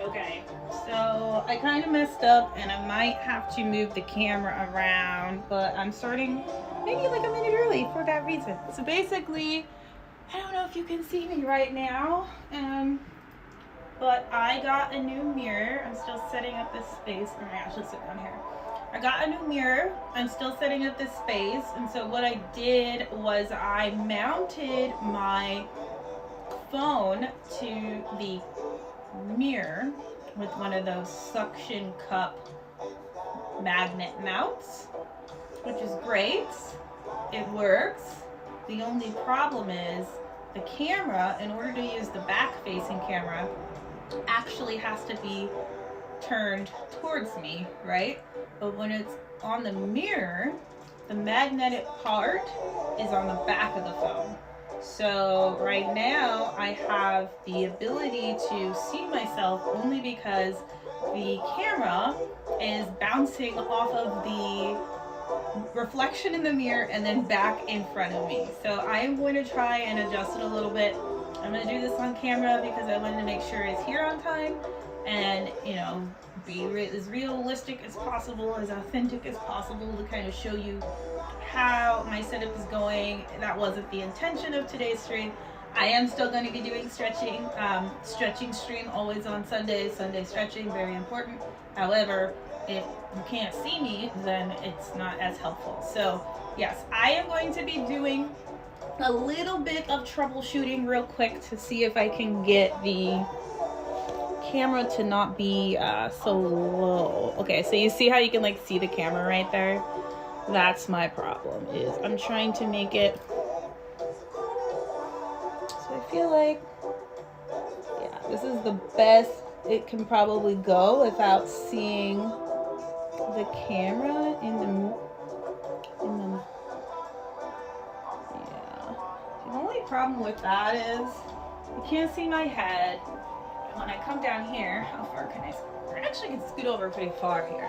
Okay, so I kind of messed up and I might have to move the camera around, but I'm starting maybe like a minute early for that reason. So basically, I don't know if you can see me right now, but I got a new mirror. I'm still setting up this space. I'm gonna actually sit down here. I got a new mirror. I'm still setting up this space, and so what I did was I mounted my phone to the mirror with one of those suction cup magnet mounts, which is great. It works. The only problem is the camera, in order to use the back facing camera, actually has to be turned towards me, right? But when it's on the mirror, the magnetic part is on the back of the phone. So right now I have the ability to see myself only because the camera is bouncing off of the reflection in the mirror and then back in front of me. So I am going to try and adjust it a little bit. I'm going to do this on camera because I wanted to make sure it's here on time and, you know, be as realistic as possible, as authentic as possible to kind of show you how my setup is going. That wasn't the intention of today's stream. I am still going to be doing stretching. Stretching stream always on Sundays. Sunday stretching, very important. However, if you can't see me, then it's not as helpful. So yes, I am going to be doing a little bit of troubleshooting real quick to see if I can get the camera to not be so low. Okay, so you see how you can like see the camera right there? That's my problem, is I'm trying to make it so I feel like, yeah, this is the best it can probably go without seeing the camera in the yeah. The only problem with that is you can't see my head. And when I come down here, how far can I actually can scoot over pretty far here.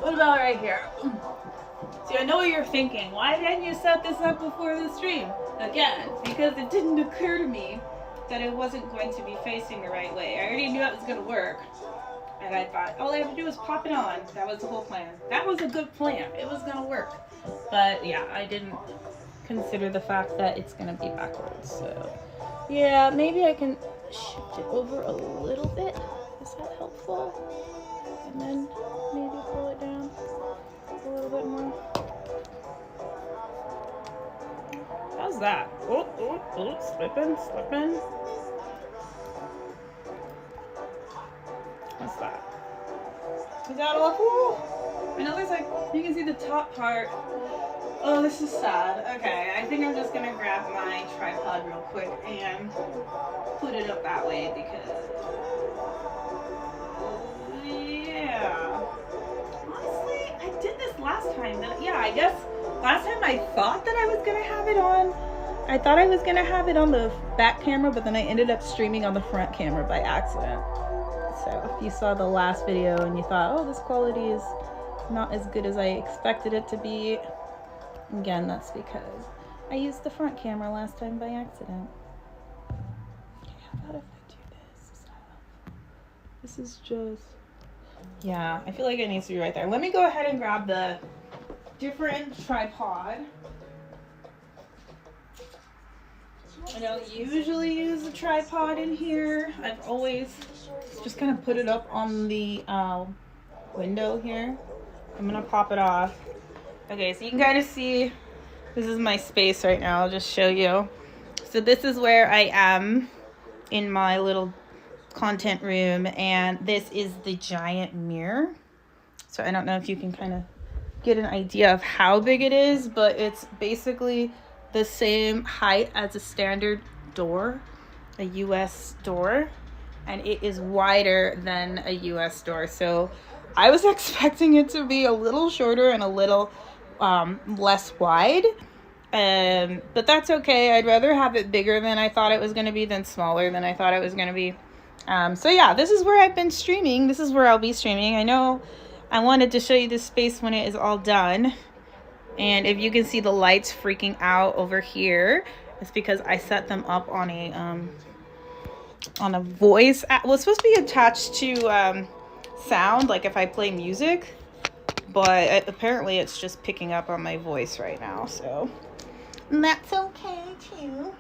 What about right here? See, I know what you're thinking. Why didn't you set this up before the stream? Again, because it didn't occur to me that it wasn't going to be facing the right way. I already knew it was going to work. And I thought, all I have to do is pop it on. That was the whole plan. That was a good plan. It was going to work. But yeah, I didn't consider the fact that it's going to be backwards. So yeah, maybe I can shift it over a little bit. Is that helpful? And then maybe pull it down a little bit more. How's that? Oh, slipping. What's that? Is that awful? I know there's like, you can see the top part. Oh, this is sad. Okay, I think I'm just gonna grab my tripod real quick and put it up that way because, yeah. Honestly, I did this last time. Yeah, I guess last time I thought that I was gonna have it on. I thought I was gonna have it on the back camera, but then I ended up streaming on the front camera by accident. So if you saw the last video and you thought, oh, this quality is not as good as I expected it to be, again, that's because I used the front camera last time by accident. Okay, how about if I do this? This is just, yeah, I feel like it needs to be right there. Let me go ahead and grab the different tripod. I don't usually use a tripod in here. I've always just kind of put it up on the window here. I'm gonna pop it off. Okay, so you can kind of see this is my space right now. I'll just show you. So this is where I am in my little content room, and this is the giant mirror. So I don't know if you can kind of get an idea of how big it is, but it's basically the same height as a standard door, a US door, and it is wider than a US door. So I was expecting it to be a little shorter and a little less wide, but that's okay. I'd rather have it bigger than I thought it was going to be than smaller than I thought it was going to be. So yeah, this is where I've been streaming. This is where I'll be streaming. I know I wanted to show you this space when it is all done. And if you can see the lights freaking out over here, it's because I set them up on a on a voice. Well, it's supposed to be attached to sound, like if I play music, but apparently it's just picking up on my voice right now, so that's okay too.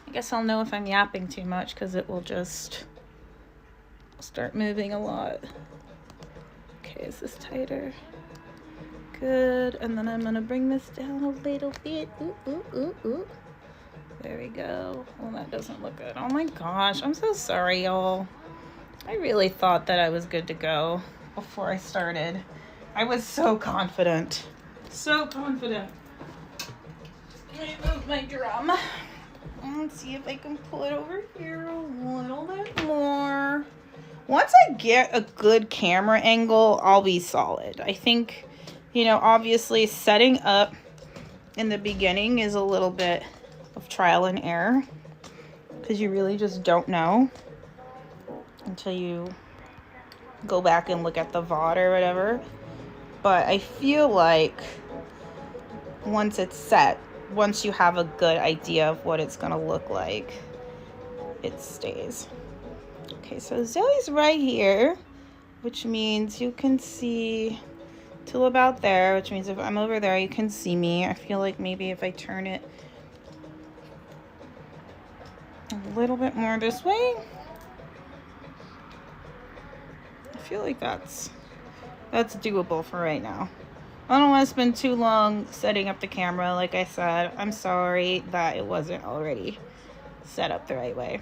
I guess I'll know if I'm yapping too much because it will just start moving a lot. Okay, is this tighter? Good. And then I'm gonna bring this down a little bit. Ooh, ooh, ooh, ooh. There we go. Well, that doesn't look good. Oh my gosh, I'm so sorry, y'all. I really thought that I was good to go before I started. I was so confident. So confident. Let me move my drum. Let's see if I can pull it over here a little bit more. Once I get a good camera angle, I'll be solid. I think, you know, obviously setting up in the beginning is a little bit of trial and error because you really just don't know until you go back and look at the VOD or whatever. But I feel like once it's set, once you have a good idea of what it's gonna look like, it stays. Okay, so Zoe's right here, which means you can see till about there, which means if I'm over there, you can see me. I feel like maybe if I turn it a little bit more this way, I feel like that's doable for right now. I don't want to spend too long setting up the camera. Like I said, I'm sorry that it wasn't already set up the right way.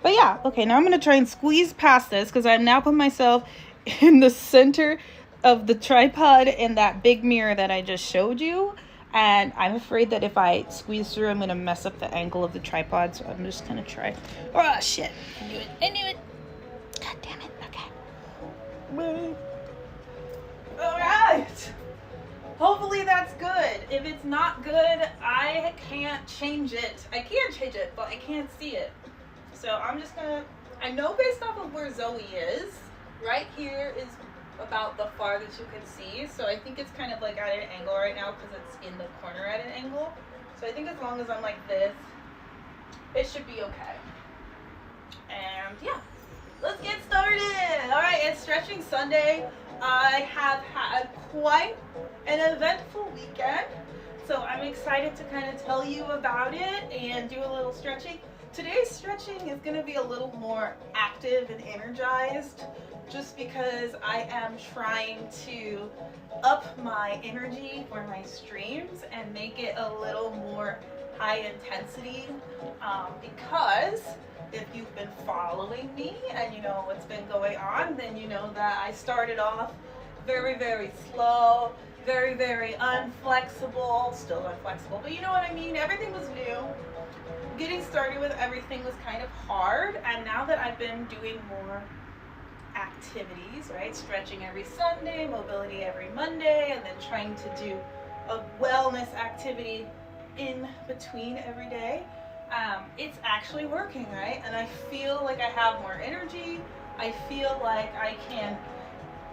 But yeah, okay, now I'm going to try and squeeze past this because I've now put myself in the center of the tripod and that big mirror that I just showed you. And I'm afraid that if I squeeze through, I'm going to mess up the angle of the tripod. So I'm just going to try. Oh, shit. I knew it. God damn it. Okay. Bye. All right. Hopefully that's good. If it's not good, I can't change it. I can change it, but I can't see it. So I'm just gonna, I know based off of where Zoe is, right here is about the farthest you can see. So I think it's kind of like at an angle right now because it's in the corner at an angle. So I think as long as I'm like this, it should be okay. And yeah, let's get started. All right, it's Stretching Sunday. I have had quite an eventful weekend, so I'm excited to kind of tell you about it and do a little stretching. Today's stretching is going to be a little more active and energized just because I am trying to up my energy for my streams and make it a little more high intensity because if you've been following me and you know what's been going on, then you know that I started off very, very slow, very, very unflexible, still unflexible, but you know what I mean? Everything was new. Getting started with everything was kind of hard, and now that I've been doing more activities, right? Stretching every Sunday, mobility every Monday, and then trying to do a wellness activity in between every day. It's actually working, right? And I feel like I have more energy. I feel like I can,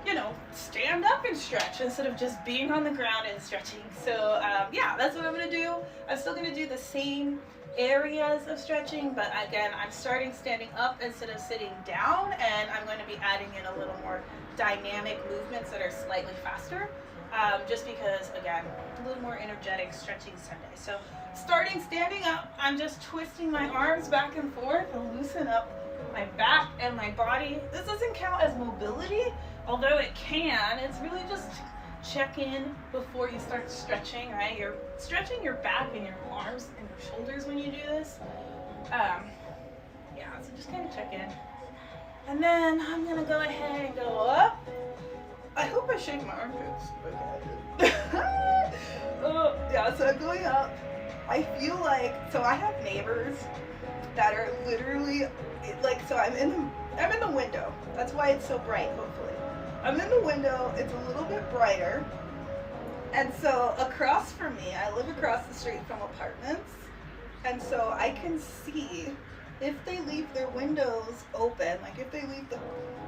you know, stand up and stretch instead of just being on the ground and stretching. So yeah, that's what I'm gonna do. I'm still gonna do the same areas of stretching, but again, I'm starting standing up instead of sitting down, and I'm going to be adding in a little more dynamic movements that are slightly faster, just because, again, a little more energetic Stretching Sunday. So starting standing up, I'm just twisting my arms back and forth to loosen up my back and my body. This doesn't count as mobility, although it can. It's really just check in before you start stretching, right? You're stretching your back and your arms and your shoulders when you do this. Yeah, so just kind of check in. And then I'm gonna go ahead and go up. I hope I shake my armpits. Okay. Yeah, so I'm going up. I feel like, so I have neighbors that are literally, like, so I'm in the window. That's why it's so bright, hopefully. I'm in the window, it's a little bit brighter, and so across from me, I live across the street from apartments, and so I can see if they leave their windows open, like if they leave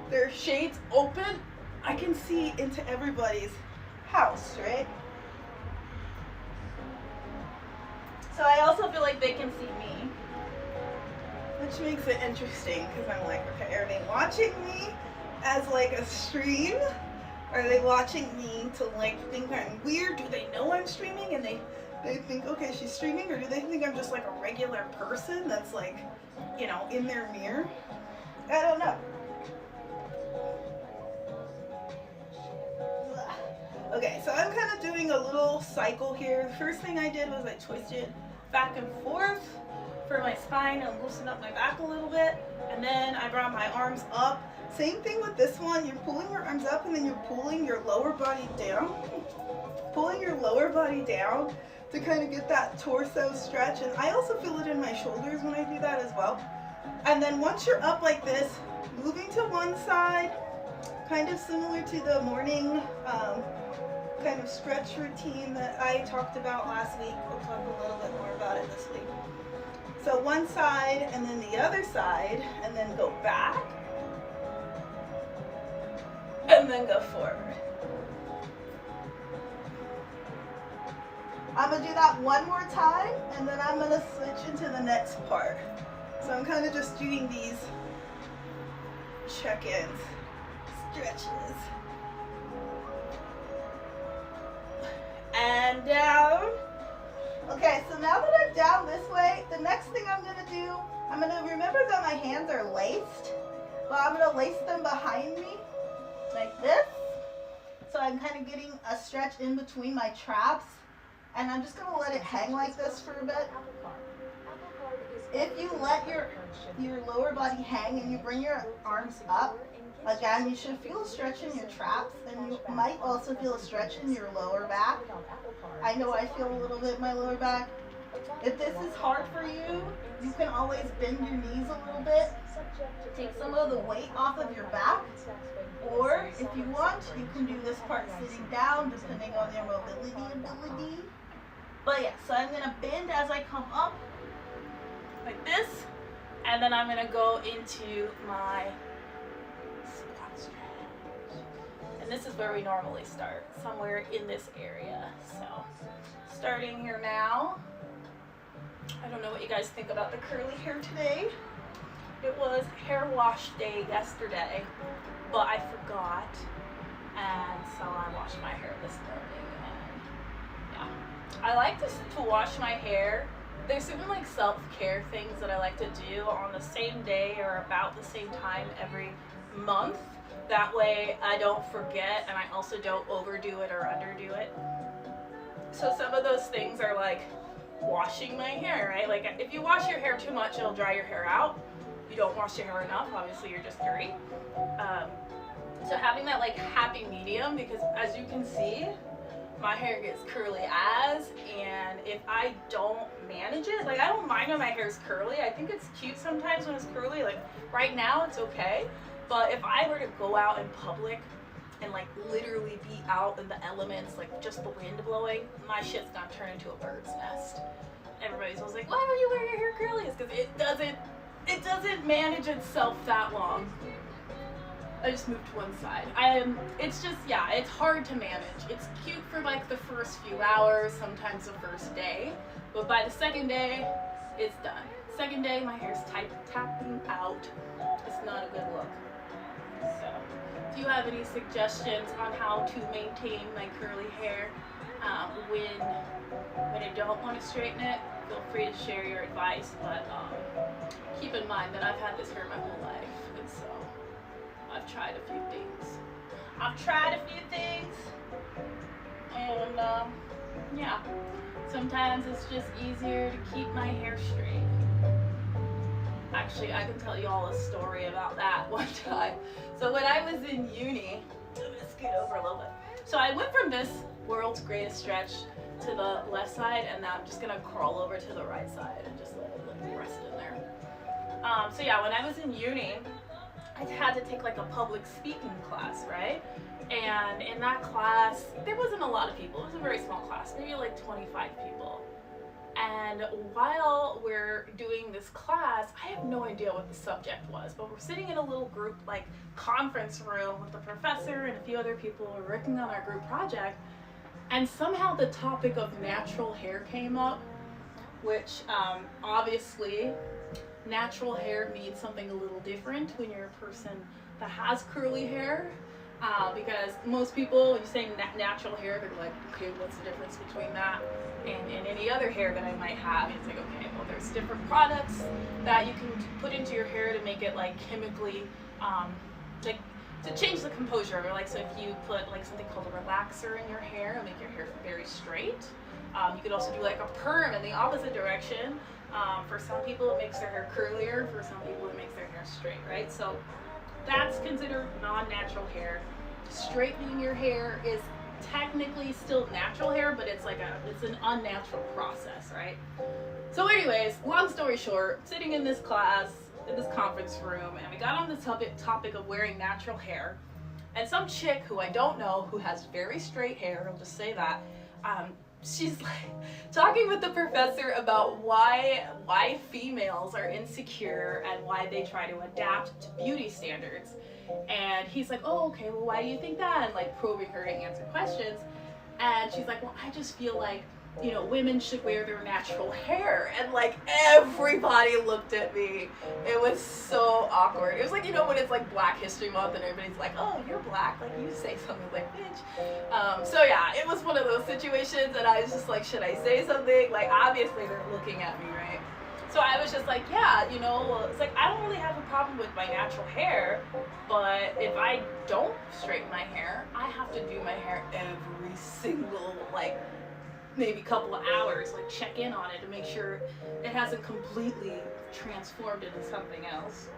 their shades open, I can see into everybody's house, right? So I also feel like they can see me, which which makes it interesting because I'm like, okay, are they watching me as like a stream? Are they watching me to like think I'm weird? Do they know I'm streaming and they think, okay, she's streaming? Or do they think I'm just like a regular person that's like, you know, in their mirror? I don't know. Okay, so I'm kind of doing a little cycle here. The first thing I did was I twisted back and forth for my spine and loosened up my back a little bit. And then I brought my arms up. Same thing with this one. You're pulling your arms up and then you're pulling your lower body down. Pulling your lower body down to kind of get that torso stretch. And I also feel it in my shoulders when I do that as well. And then once you're up like this, moving to one side, kind of similar to the morning kind of stretch routine that I talked about last week. We'll talk a little bit more about it this week. So one side and then the other side, and then go back, and then go forward. I'm gonna do that one more time, and then I'm gonna switch into the next part. So I'm kind of just doing these check-ins, stretches. And down. Okay, so now that I'm down this way, the next thing I'm gonna do, I'm gonna remember that my hands are laced, but I'm gonna lace them behind me, like this. So I'm kind of getting a stretch in between my traps, and I'm just gonna let it hang like this for a bit. If you let your lower body hang and you bring your arms up, again, you should feel a stretch in your traps, and you might also feel a stretch in your lower back. I know I feel a little bit in my lower back. If this is hard for you, you can always bend your knees a little bit, take some of the weight off of your back, or if you want, you can do this part sitting down, depending on your mobility ability. But yeah, so I'm gonna bend as I come up, like this, and then I'm gonna go into my squat stretch. And this is where we normally start, somewhere in this area. So, starting here now. I don't know what you guys think about the curly hair today. It was hair wash day yesterday, but I forgot, and so I washed my hair this morning, and yeah. I like to wash my hair. There's certain like self-care things that I like to do on the same day or about the same time every month. That way I don't forget, and I also don't overdo it or underdo it. So some of those things are like washing my hair, right? Like if you wash your hair too much, it'll dry your hair out. If you don't wash your hair enough, obviously you're just dirty. So having that like happy medium, because as you can see, my hair gets curly and if I don't manage it, like I don't mind when my hair's curly. I think it's cute sometimes when it's curly. Like right now it's okay, but if I were to go out in public and like literally be out in the elements, like just the wind blowing, my shit's gonna turn into a bird's nest. Everybody's always like, why don't you wear your hair curly? It's because it doesn't manage itself that long. I just moved to one side. It's just, yeah, it's hard to manage. It's cute for like the first few hours, sometimes the first day, but by the second day, it's done. Second day, my hair's tapping out. It's not a good look. So, if you have any suggestions on how to maintain my curly hair when I don't want to straighten it, feel free to share your advice, but keep in mind that I've had this hair my whole life, and so I've tried a few things. And yeah, sometimes it's just easier to keep my hair straight. Actually, I can tell you all a story about that one time. So when I was in uni, I'm gonna scoot over a little bit. So I went from this world's greatest stretch to the left side, and now I'm just gonna crawl over to the right side and just let it rest in there. So yeah, when I was in uni, I had to take like a public speaking class, right? And in that class, there wasn't a lot of people. It was a very small class, maybe like 25 people. And while we're doing this class, I have no idea what the subject was, but we're sitting in a little group like conference room with the professor and a few other people. We're working on our group project, and somehow the topic of natural hair came up, which obviously natural hair means something a little different when you're a person that has curly hair. Because most people, when you say natural hair, they're like, okay, what's the difference between that and any other hair that I might have? And it's like, okay, well, there's different products that you can put into your hair to make it like chemically, like to change the composure of it. Like, so if you put like something called a relaxer in your hair, it'll make your hair very straight. You could also do like a perm in the opposite direction. For some people, it makes their hair curlier. For some people, it makes their hair straight, right? So that's considered non-natural hair. Straightening your hair is technically still natural hair, but it's an unnatural process, right? So anyways, long story short, sitting in this class, in this conference room, and we got on this topic of wearing natural hair, and some chick who I don't know, who has very straight hair, I'll just say that, she's like talking with the professor about why females are insecure and why they try to adapt to beauty standards. And he's like, oh, okay, well, why do you think that? And like probing her to answer questions. And she's like, well, I just feel like, you know, women should wear their natural hair. And like everybody looked at me. It was so awkward. It was like, you know, when it's like Black History Month and everybody's like, oh, you're black, like you say something like bitch. So yeah, it was one of those situations, and I was just like, should I say something? Like obviously they're looking at me, right? So I was just like, yeah, you know, it's like I don't really have a problem with my natural hair, but if I don't straighten my hair, I have to do my hair every single, like, maybe couple of hours, like check in on it to make sure it hasn't completely transformed into something else.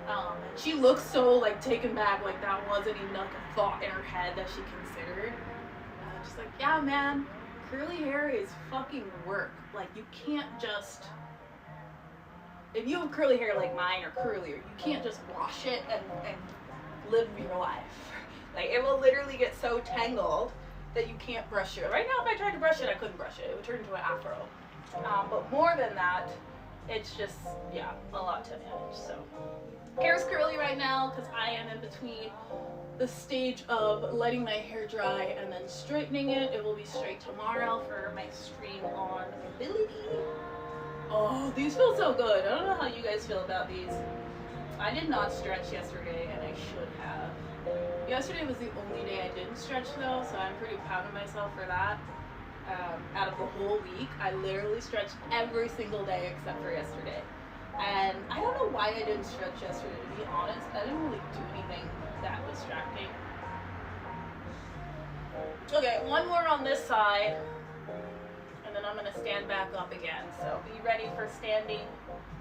And she looks so like taken back, like that wasn't even like a thought in her head that she considered. Just like, yeah, man, curly hair is fucking work. Like you can't just, if you have curly hair like mine or curlier, you can't just wash it and live your life. Like it will literally get so tangled that you can't brush it. Right now, if I tried to brush it, I couldn't brush it. It would turn into an afro. But more than that, it's just, yeah, a lot to manage. So, hair's curly right now because I am in between the stage of letting my hair dry and then straightening it. It will be straight tomorrow for my stream on mobility. Oh, these feel so good. I don't know how you guys feel about these. I did not stretch yesterday, and I should have. Yesterday was the only day I didn't stretch though, so I'm pretty proud of myself for that. Out of the whole week, I literally stretched every single day except for yesterday. And I don't know why I didn't stretch yesterday, to be honest. I didn't really do anything that distracting. Okay, one more on this side, and then I'm gonna stand back up again. So be ready for standing.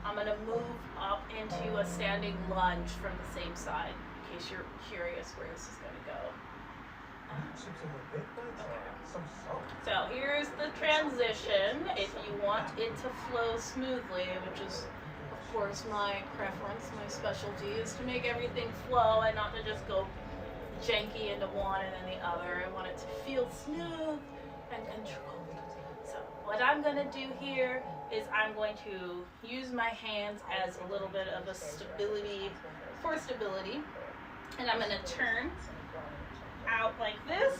I'm gonna move up into a standing lunge from the same side, in case you're curious where this is gonna go. So here's the transition. If you want it to flow smoothly, which is of course my preference, my specialty is to make everything flow and not to just go janky into one and then the other. I want it to feel smooth and controlled. So what I'm gonna do here is I'm going to use my hands as a little bit of a stability, and I'm gonna turn out like this.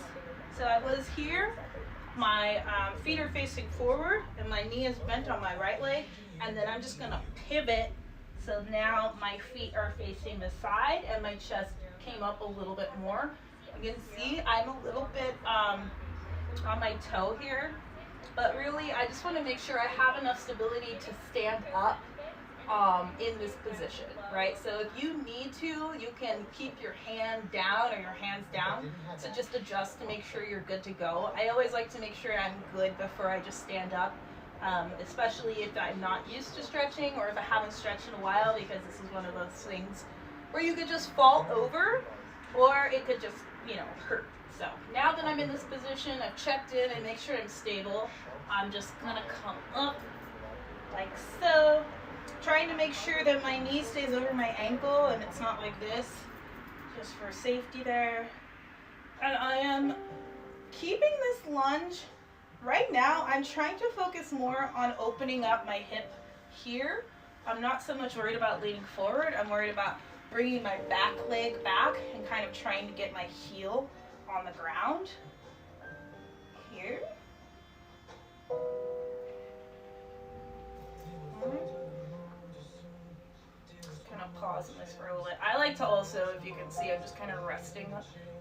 So I was here, my feet are facing forward and my knee is bent on my right leg, and then I'm just gonna pivot so now my feet are facing the side and my chest came up a little bit more. You can see I'm a little bit on my toe here, but really I just want to make sure I have enough stability to stand up in this position, right? So if you need to, you can keep your hand down or your hands down to just adjust to make sure you're good to go. I always like to make sure I'm good before I just stand up, especially if I'm not used to stretching or if I haven't stretched in a while, because this is one of those things where you could just fall over or it could just, you know, hurt. So now that I'm in this position, I've checked in and make sure I'm stable. I'm just gonna come up like so, trying to make sure that my knee stays over my ankle and it's not like this, just for safety there. And I am keeping this lunge. Right now, I'm trying to focus more on opening up my hip here. I'm not so much worried about leaning forward. I'm worried about bringing my back leg back and kind of trying to get my heel on the ground here. to pause on this for a little bit. I like to also, if you can see, I'm just kind of resting,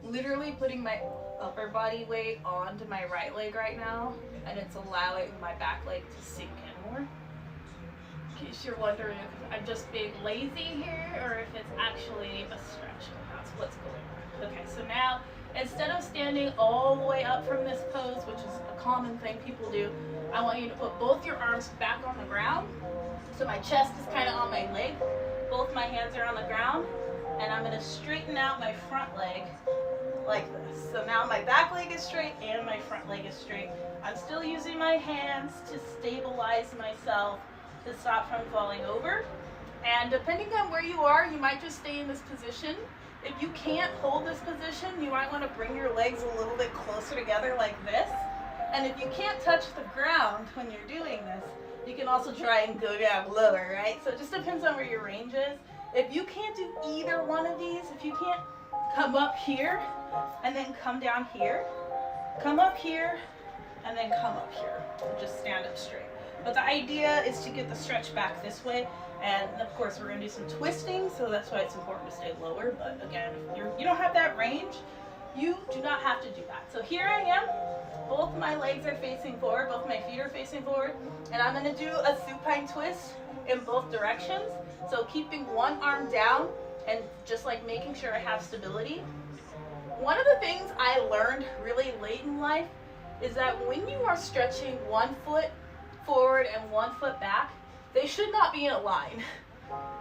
literally putting my upper body weight onto my right leg right now, and it's allowing my back leg to sink in more. In case you're wondering if I'm just being lazy here or if it's actually a stretch, and that's what's going on. Okay, so now instead of standing all the way up from this pose, which is a common thing people do, I want you to put both your arms back on the ground. So my chest is kind of on my leg, both my hands are on the ground, and I'm going to straighten out my front leg like this. So now my back leg is straight and my front leg is straight. I'm still using my hands to stabilize myself to stop from falling over. And depending on where you are, you might just stay in this position. If you can't hold this position, you might want to bring your legs a little bit closer together like this. And if you can't touch the ground when you're doing this, you can also try and go down lower, right? So it just depends on where your range is. If you can't do either one of these, if you can't come up here and then come down here, come up here and then come up here, and just stand up straight. But the idea is to get the stretch back this way. And of course, we're gonna do some twisting, so that's why it's important to stay lower. But again, if you don't have that range, you do not have to do that. So here I am, both my legs are facing forward, both my feet are facing forward, and I'm gonna do a supine twist in both directions. So keeping one arm down and just like making sure I have stability. One of the things I learned really late in life is that when you are stretching one foot forward and one foot back, they should not be in a line.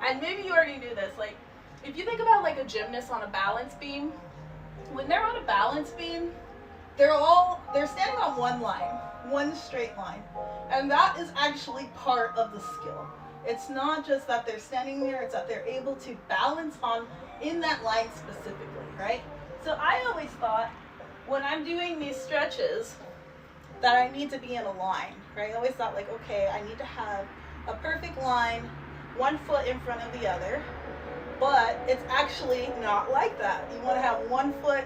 And maybe you already knew this. Like, if you think about like a gymnast on a balance beam, when they're on a balance beam, they're standing on one line, one straight line. And that is actually part of the skill. It's not just that they're standing there, it's that they're able to balance in that line specifically, right? So I always thought when I'm doing these stretches that I need to be in a line, right? I always thought like, okay, I need to have a perfect line, one foot in front of the other, but it's actually not like that. You want to have one foot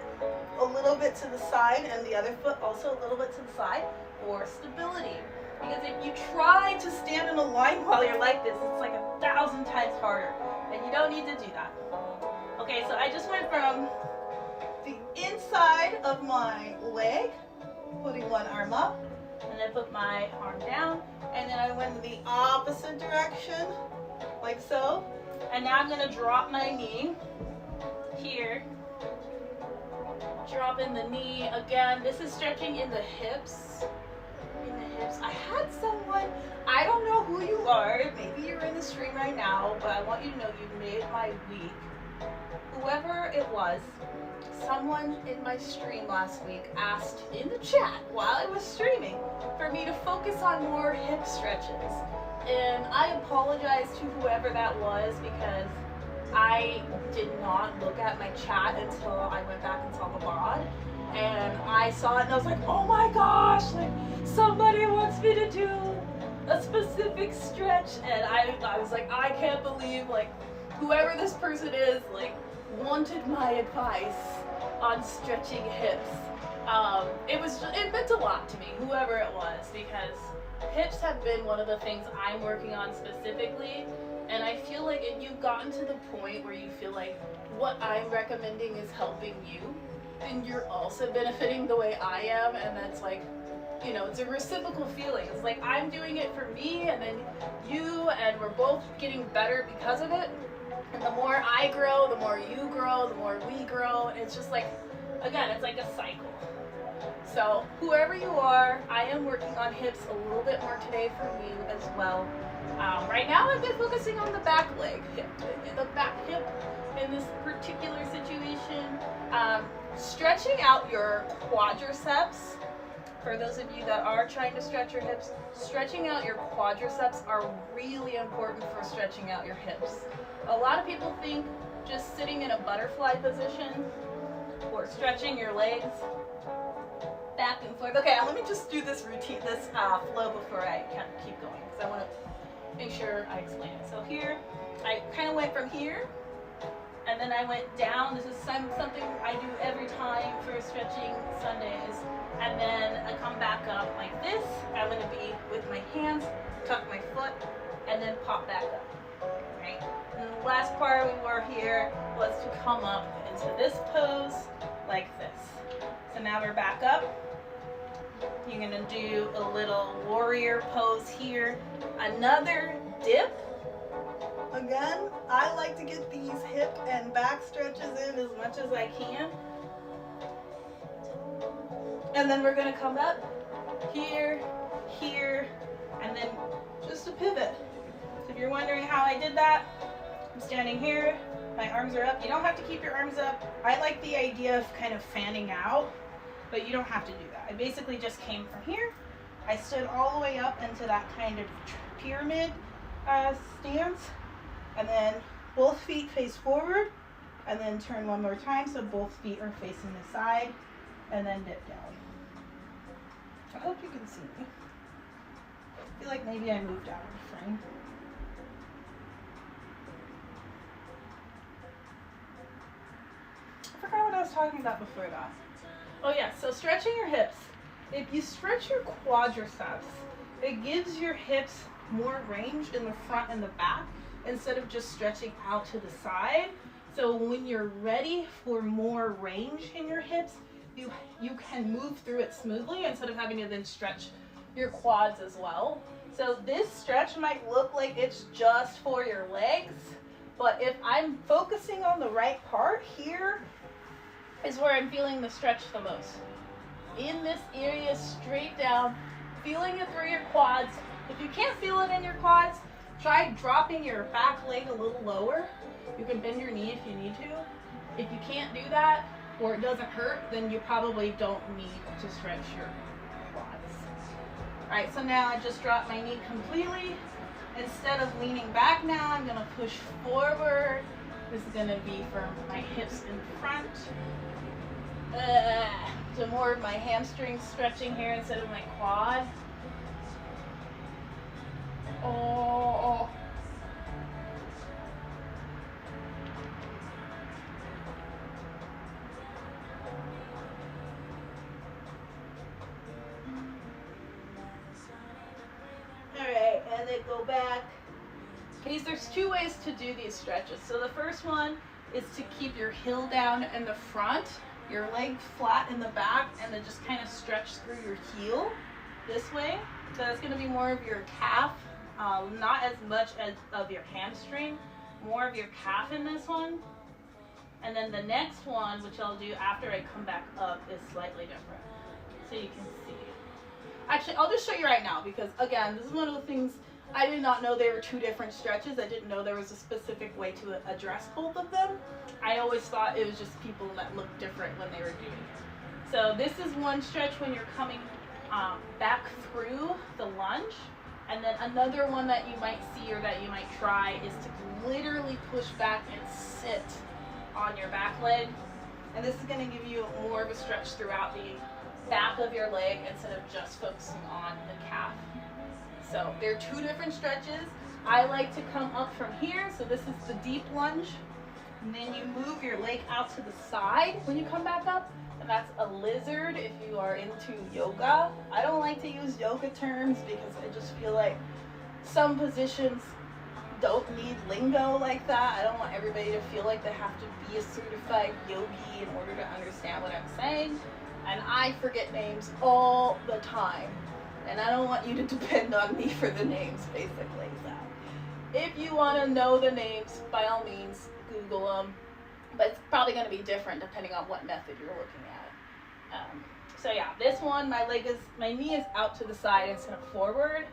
a little bit to the side and the other foot also a little bit to the side for stability. Because if you try to stand in a line while you're like this, it's like 1,000 times harder, and you don't need to do that. Okay, so I just went from the inside of my leg, putting one arm up, and then put my arm down, and then I went in the opposite direction, like so. And now I'm going to drop my knee here. Drop in the knee. Again, this is stretching in the hips. I had someone, I don't know who you are, maybe you're in the stream right now, but I want you to know you made my week. Whoever it was, someone in my stream last week asked in the chat while I was streaming for me to focus on more hip stretches. And I apologize to whoever that was because I did not look at my chat until I went back and saw the VOD. And I saw it and I was like, oh my gosh, like somebody wants me to do a specific stretch. And I was like, I can't believe like whoever this person is like wanted my advice on stretching hips. It meant a lot to me, whoever it was, because hips have been one of the things I'm working on specifically. And I feel like if you've gotten to the point where you feel like what I'm recommending is helping you, then you're also benefiting the way I am, and that's like, you know, it's a reciprocal feeling. It's like I'm doing it for me, and then you, and we're both getting better because of it. And the more I grow, the more you grow, the more we grow, and it's just like, again, it's like a cycle. So whoever you are, I am working on hips a little bit more today for you as well. Right now I've been focusing on the back leg, the back hip in this particular situation. Stretching out your quadriceps, for those of you that are trying to stretch your hips, stretching out your quadriceps are really important for stretching out your hips. A lot of people think just sitting in a butterfly position or stretching your legs back and forth. Okay, let me just do this routine, this flow before I keep going, because I want to make sure I explain it. So here, I kind of went from here, and then I went down. This is something I do every time for stretching Sundays. And then I come back up like this. I'm going to be with my hands, tuck my foot, and then pop back up. Right. And the last part we were here was to come up into this pose like this. So now we're back up. You're gonna do a little warrior pose here. Another dip. Again, I like to get these hip and back stretches in as much as I can. And then we're gonna come up here, here, and then just a pivot. So if you're wondering how I did that, I'm standing here, my arms are up. You don't have to keep your arms up. I like the idea of kind of fanning out, but you don't have to do that. I basically just came from here. I stood all the way up into that kind of pyramid stance, and then both feet face forward, and then turn one more time so both feet are facing the side, and then dip down. I hope you can see me. I feel like maybe I moved out of the frame. I forgot what I was talking about before that. Oh yeah, so stretching your hips. If you stretch your quadriceps, it gives your hips more range in the front and the back instead of just stretching out to the side. So when you're ready for more range in your hips, you can move through it smoothly instead of having to then stretch your quads as well. So this stretch might look like it's just for your legs, but if I'm focusing on the right part, here is where I'm feeling the stretch the most. In this area, straight down, feeling it through your quads. If you can't feel it in your quads, try dropping your back leg a little lower. You can bend your knee if you need to. If you can't do that, or it doesn't hurt, then you probably don't need to stretch your quads. All right, so now I just dropped my knee completely. Instead of leaning back now, I'm gonna push forward. This is gonna be for my hips in front. So more of my hamstrings stretching here instead of my quad. Oh. Alright, and then go back. There's two ways to do these stretches. So the first one is to keep your heel down in the front, your leg flat in the back, and then just kind of stretch through your heel this way. So that's going to be more of your calf, not as much as of your hamstring, more of your calf in this one. And then the next one, which I'll do after I come back up, is slightly different. So you can see. Actually, I'll just show you right now because, again, this is one of the things I did not know there were two different stretches. I didn't know there was a specific way to address both of them. I always thought it was just people that looked different when they were doing it. So this is one stretch when you're coming back through the lunge. And then another one that you might see or that you might try is to literally push back and sit on your back leg. And this is going to give you more of a stretch throughout the back of your leg instead of just focusing on the calf. So there are two different stretches. I like to come up from here. So this is the deep lunge. And then you move your leg out to the side when you come back up. And that's a lizard if you are into yoga. I don't like to use yoga terms because I just feel like some positions don't need lingo like that. I don't want everybody to feel like they have to be a certified yogi in order to understand what I'm saying. And I forget names all the time. And I don't want you to depend on me for the names, basically. So if you want to know the names, by all means, Google them. But it's probably going to be different depending on what method you're looking at. So yeah, this one, my knee is out to the side instead of forward.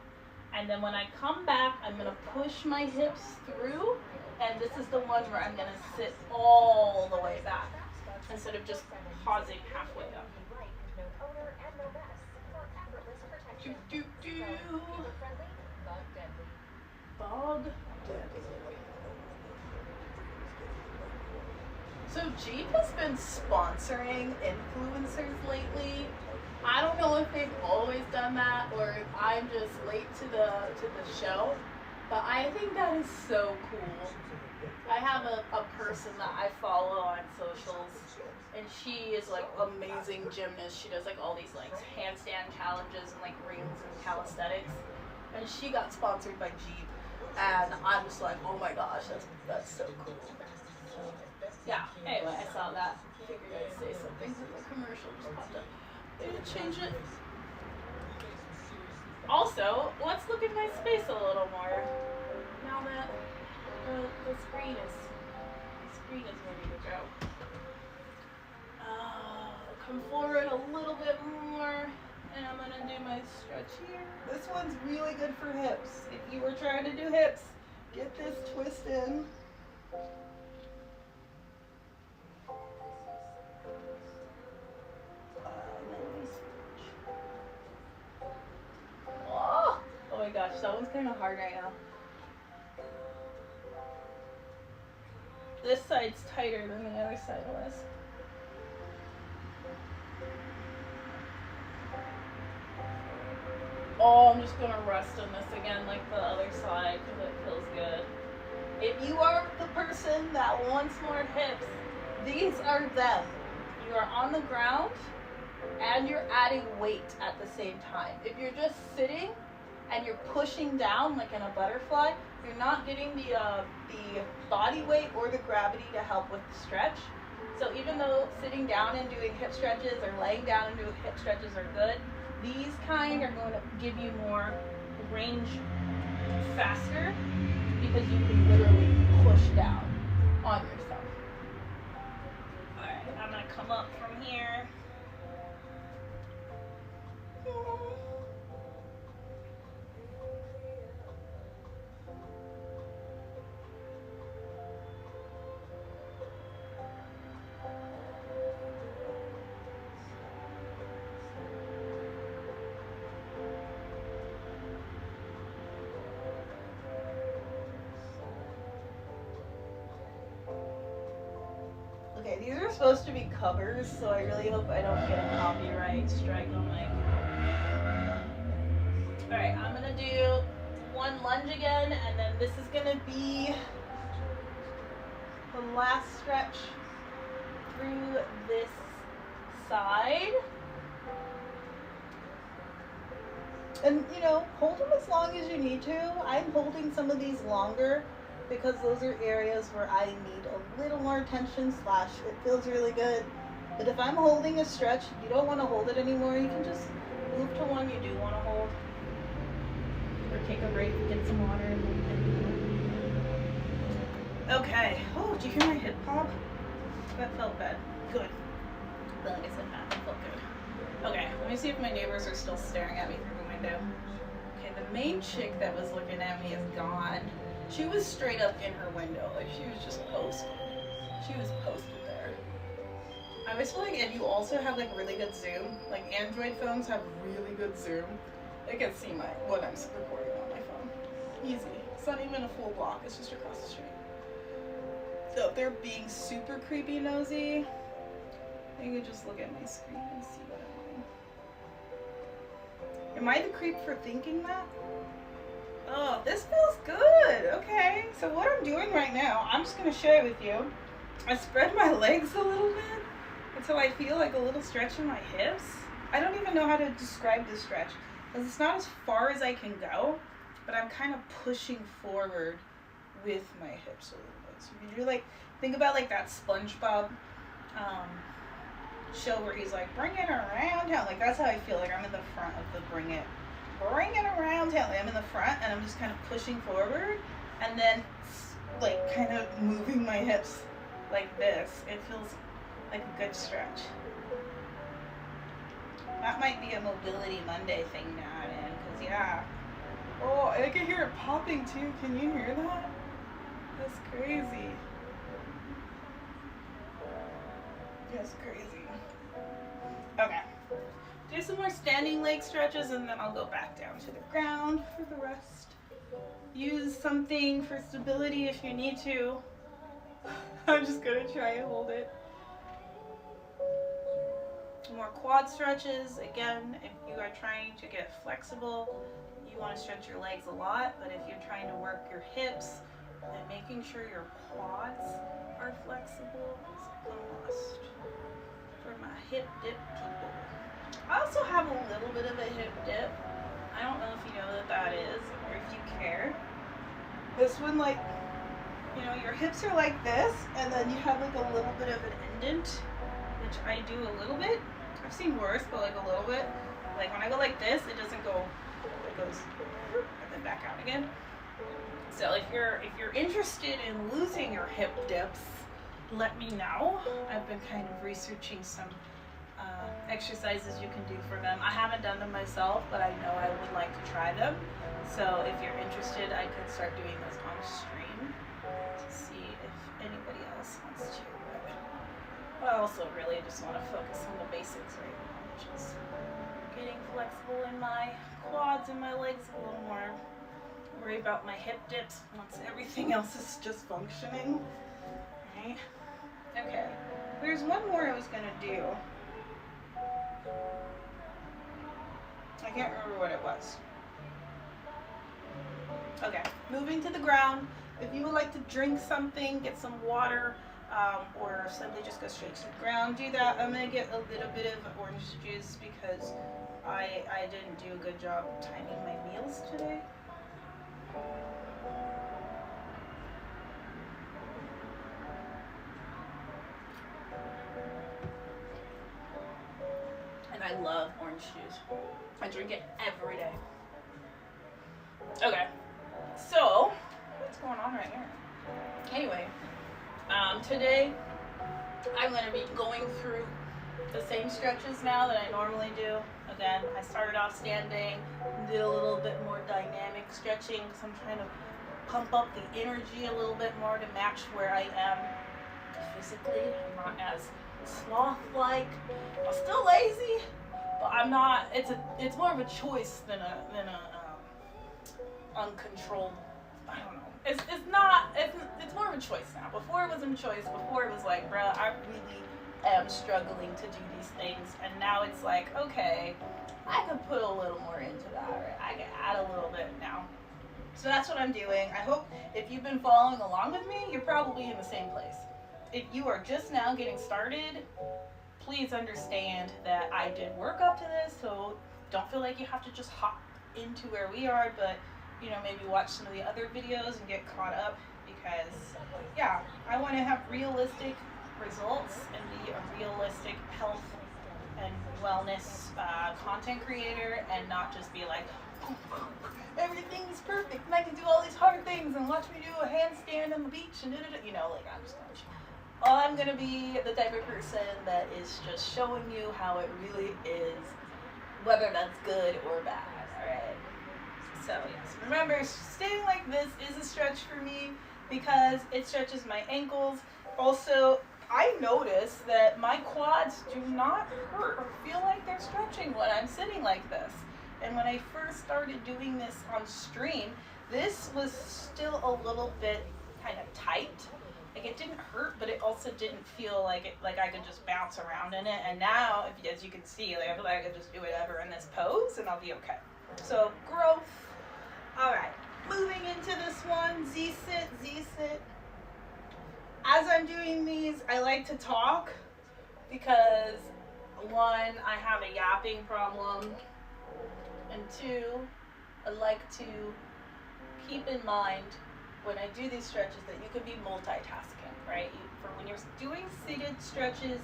And then when I come back, I'm going to push my hips through. And this is the one where I'm going to sit all the way back instead of just pausing halfway up. Do, do, do. Bog deadly. So Jeep has been sponsoring influencers lately. I don't know if they've always done that or if I'm just late to the show, but I think that is so cool. I have a person that I follow on socials, and she is like amazing gymnast. She does like all these like handstand challenges and like rings and calisthenics, and she got sponsored by Jeep. And I'm just like, oh my gosh, that's so cool. So, yeah, anyway, I saw that. Figured I'd say something because the commercial just popped up. They didn't change it. Also, let's look at my space a little more. Now that the screen is ready to go. Come forward a little bit more, and I'm gonna do my stretch here. This one's really good for hips. If you were trying to do hips, get this twist in. Oh my gosh, that one's kind of hard right now. This side's tighter than the other side was. Oh, I'm just gonna rest on this again like the other side because it feels good. If you are the person that wants more hips, these are them. You are on the ground and you're adding weight at the same time. If you're just sitting and you're pushing down like in a butterfly, you're not getting the body weight or the gravity to help with the stretch. So even though sitting down and doing hip stretches or laying down and doing hip stretches are good, these kind are going to give you more range faster because you can literally push down on yourself. Alright, I'm going to come up from here. Okay, these are supposed to be covers, so I really hope I don't get a copyright strike on my... Alright, I'm gonna do one lunge again, and then this is gonna be the last stretch through this side. And, you know, hold them as long as you need to. I'm holding some of these longer because those are areas where I need a little more attention / it feels really good. But if I'm holding a stretch, you don't want to hold it anymore, you can just move to one you do want to hold. Or take a break and get some water and okay. Oh, did you hear my hip pop? That felt bad. Good. But like I said, that felt good. Okay, let me see if my neighbors are still staring at me through the window. Okay, the main chick that was looking at me is gone. She was straight up in her window, like she was just posted. She was posted there. I always feel like if you also have like really good zoom, like Android phones have really good zoom, they can see what I'm recording on my phone. Easy. It's not even a full block, it's just across the street. So if they're being super creepy nosy, you can just look at my screen and see what I'm doing. Am I the creep for thinking that? Oh, this feels good. Okay, so what I'm doing right now, I'm just going to share it with you. I spread my legs a little bit until I feel like a little stretch in my hips. I don't even know how to describe this stretch because it's not as far as I can go, but I'm kind of pushing forward with my hips a little bit. So if you like, think about like that SpongeBob show where he's like, bring it around town. Like that's how I feel like I'm in the front of the bring it around town. Like I'm in the front and I'm just kind of pushing forward and then like kind of moving my hips like this. It feels like a good stretch. That might be a Mobility Monday thing to add in, because yeah. Oh, I can hear it popping too. Can you hear that? That's crazy. That's crazy. Okay. Do some more standing leg stretches and then I'll go back down to the ground for the rest. Use something for stability if you need to. I'm just gonna try and hold it. More quad stretches. Again, if you are trying to get flexible, you want to stretch your legs a lot, but if you're trying to work your hips, then making sure your quads are flexible is a must for my hip dip people. I also have a little bit of a hip dip. I don't know if you know what that is or if you care. This one, like, you know, your hips are like this, and then you have like a little bit of an indent, which I do a little bit. I've seen worse, but like a little bit. Like when I go like this, it doesn't go, it goes and then back out again. So if you're interested in losing your hip dips, let me know. I've been kind of researching some exercises you can do for them. I haven't done them myself, but I know I would like to try them. So if you're interested, I could start doing this on stream to see if anybody else wants to. But I also really just want to focus on the basics right now, which is getting flexible in my quads and my legs a little more. Worry about my hip dips once everything else is just functioning. Right? Okay. There's one more I was gonna do. I can't remember what it was. Okay, moving to the ground. If you would like to drink something, get some water, or simply just go straight to the ground, do that. I'm gonna get a little bit of orange juice because I didn't do a good job timing my meals today. And I love orange juice. I drink it every day. Okay, so what's going on right here? Anyway, today I'm going to be going through the same stretches now that I normally do. Again, I started off standing, did a little bit more dynamic stretching because I'm trying to pump up the energy a little bit more to match where I am physically. I'm not as sloth-like. I'm still lazy, but I'm not. It's more of a choice than a uncontrolled. I don't know. It's more of a choice now. Before it wasn't a choice. Before it was like, bruh, I really am struggling to do these things, and now it's like, okay, I can put a little more into that, right? I can add a little bit now. So that's what I'm doing. I hope if you've been following along with me, you're probably in the same place. If you are just now getting started, please understand that I did work up to this, so don't feel like you have to just hop into where we are, but you know, maybe watch some of the other videos and get caught up, because yeah, I want to have realistic results and be a realistic health and wellness content creator, and not just be like, everything's perfect and I can do all these hard things and watch me do a handstand on the beach and you know, like I'm gonna be the type of person that is just showing you how it really is, whether that's good or bad. Alright, so yes, remember, staying like this is a stretch for me because it stretches my ankles. Also, I notice that my quads do not hurt or feel like they're stretching when I'm sitting like this. And when I first started doing this on stream, this was still a little bit kind of tight. Like it didn't hurt, but it also didn't feel like it, like I could just bounce around in it. And now, as you can see, like I feel like I could just do whatever in this pose and I'll be okay. So growth. All right, moving into this one, Z-sit, Z-sit. As I'm doing these, I like to talk because one, I have a yapping problem, and two, I like to keep in mind when I do these stretches that you can be multitasking, right? For when you're doing seated stretches,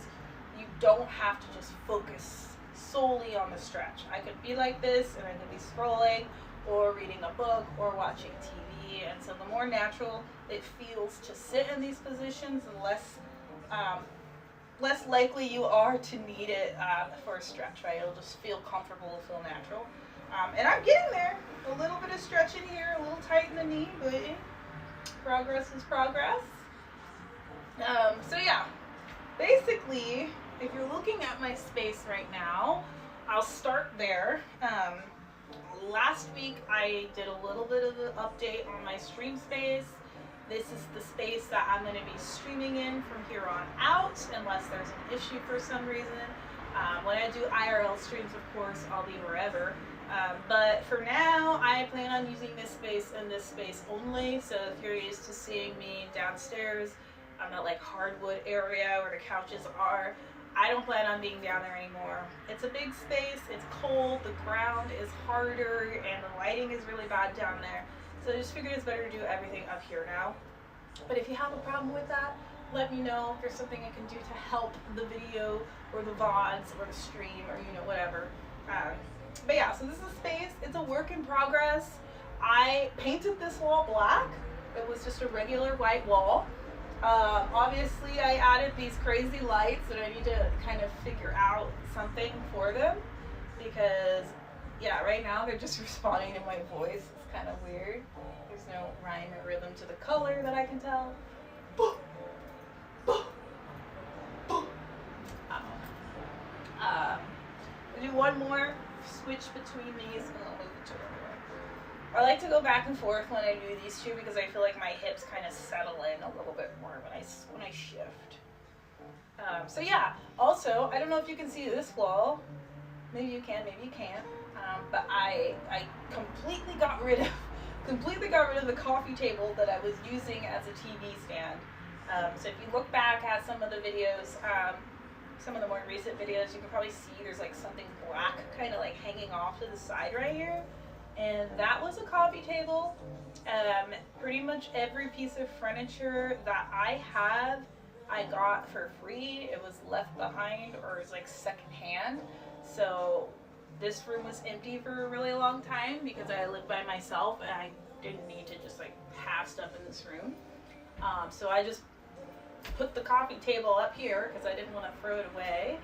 you don't have to just focus solely on the stretch. I could be like this and I could be scrolling or reading a book or watching TV, and so the more natural it feels to sit in these positions, and less likely you are to need it for a stretch, right? It'll just feel comfortable, feel natural. And I'm getting there. A little bit of stretching here, a little tight in the knee, but progress is progress. So yeah, basically, if you're looking at my space right now, I'll start there. Last week I did a little bit of an update on my stream space. This is the space that I'm going to be streaming in from here on out, unless there's an issue for some reason. When I do IRL streams, of course, I'll be wherever. But for now, I plan on using this space and this space only. So if you're used to seeing me downstairs on that like hardwood area where the couches are, I don't plan on being down there anymore. It's a big space, it's cold, the ground is harder, and the lighting is really bad down there. So I just figured it's better to do everything up here now. But if you have a problem with that, let me know if there's something I can do to help the video or the VODs or the stream or whatever. But yeah, so this is a space. It's a work in progress. I painted this wall black. It was just a regular white wall. Obviously, I added these crazy lights that I need to kind of figure out something for them because, yeah, right now they're just responding to my voice. It's kind of weird. There's no rhyme or rhythm to the color that I can tell. I'll do one more switch between these and I'll move it to the other. I like to go back and forth when I do these two because I feel like my hips kind of settle in a little bit more when I shift. So yeah, also, I don't know if you can see this wall. Maybe you can, maybe you can't. But I completely got rid of the coffee table that I was using as a TV stand. So if you look back at some of the videos, some of the more recent videos, you can probably see there's like something black kind of like hanging off to the side right here. And that was a coffee table. Pretty much every piece of furniture that I have, I got for free. It was left behind or it was like secondhand. So this room was empty for a really long time because I lived by myself and I didn't need to just like have stuff in this room. So I just put the coffee table up here because I didn't want to throw it away.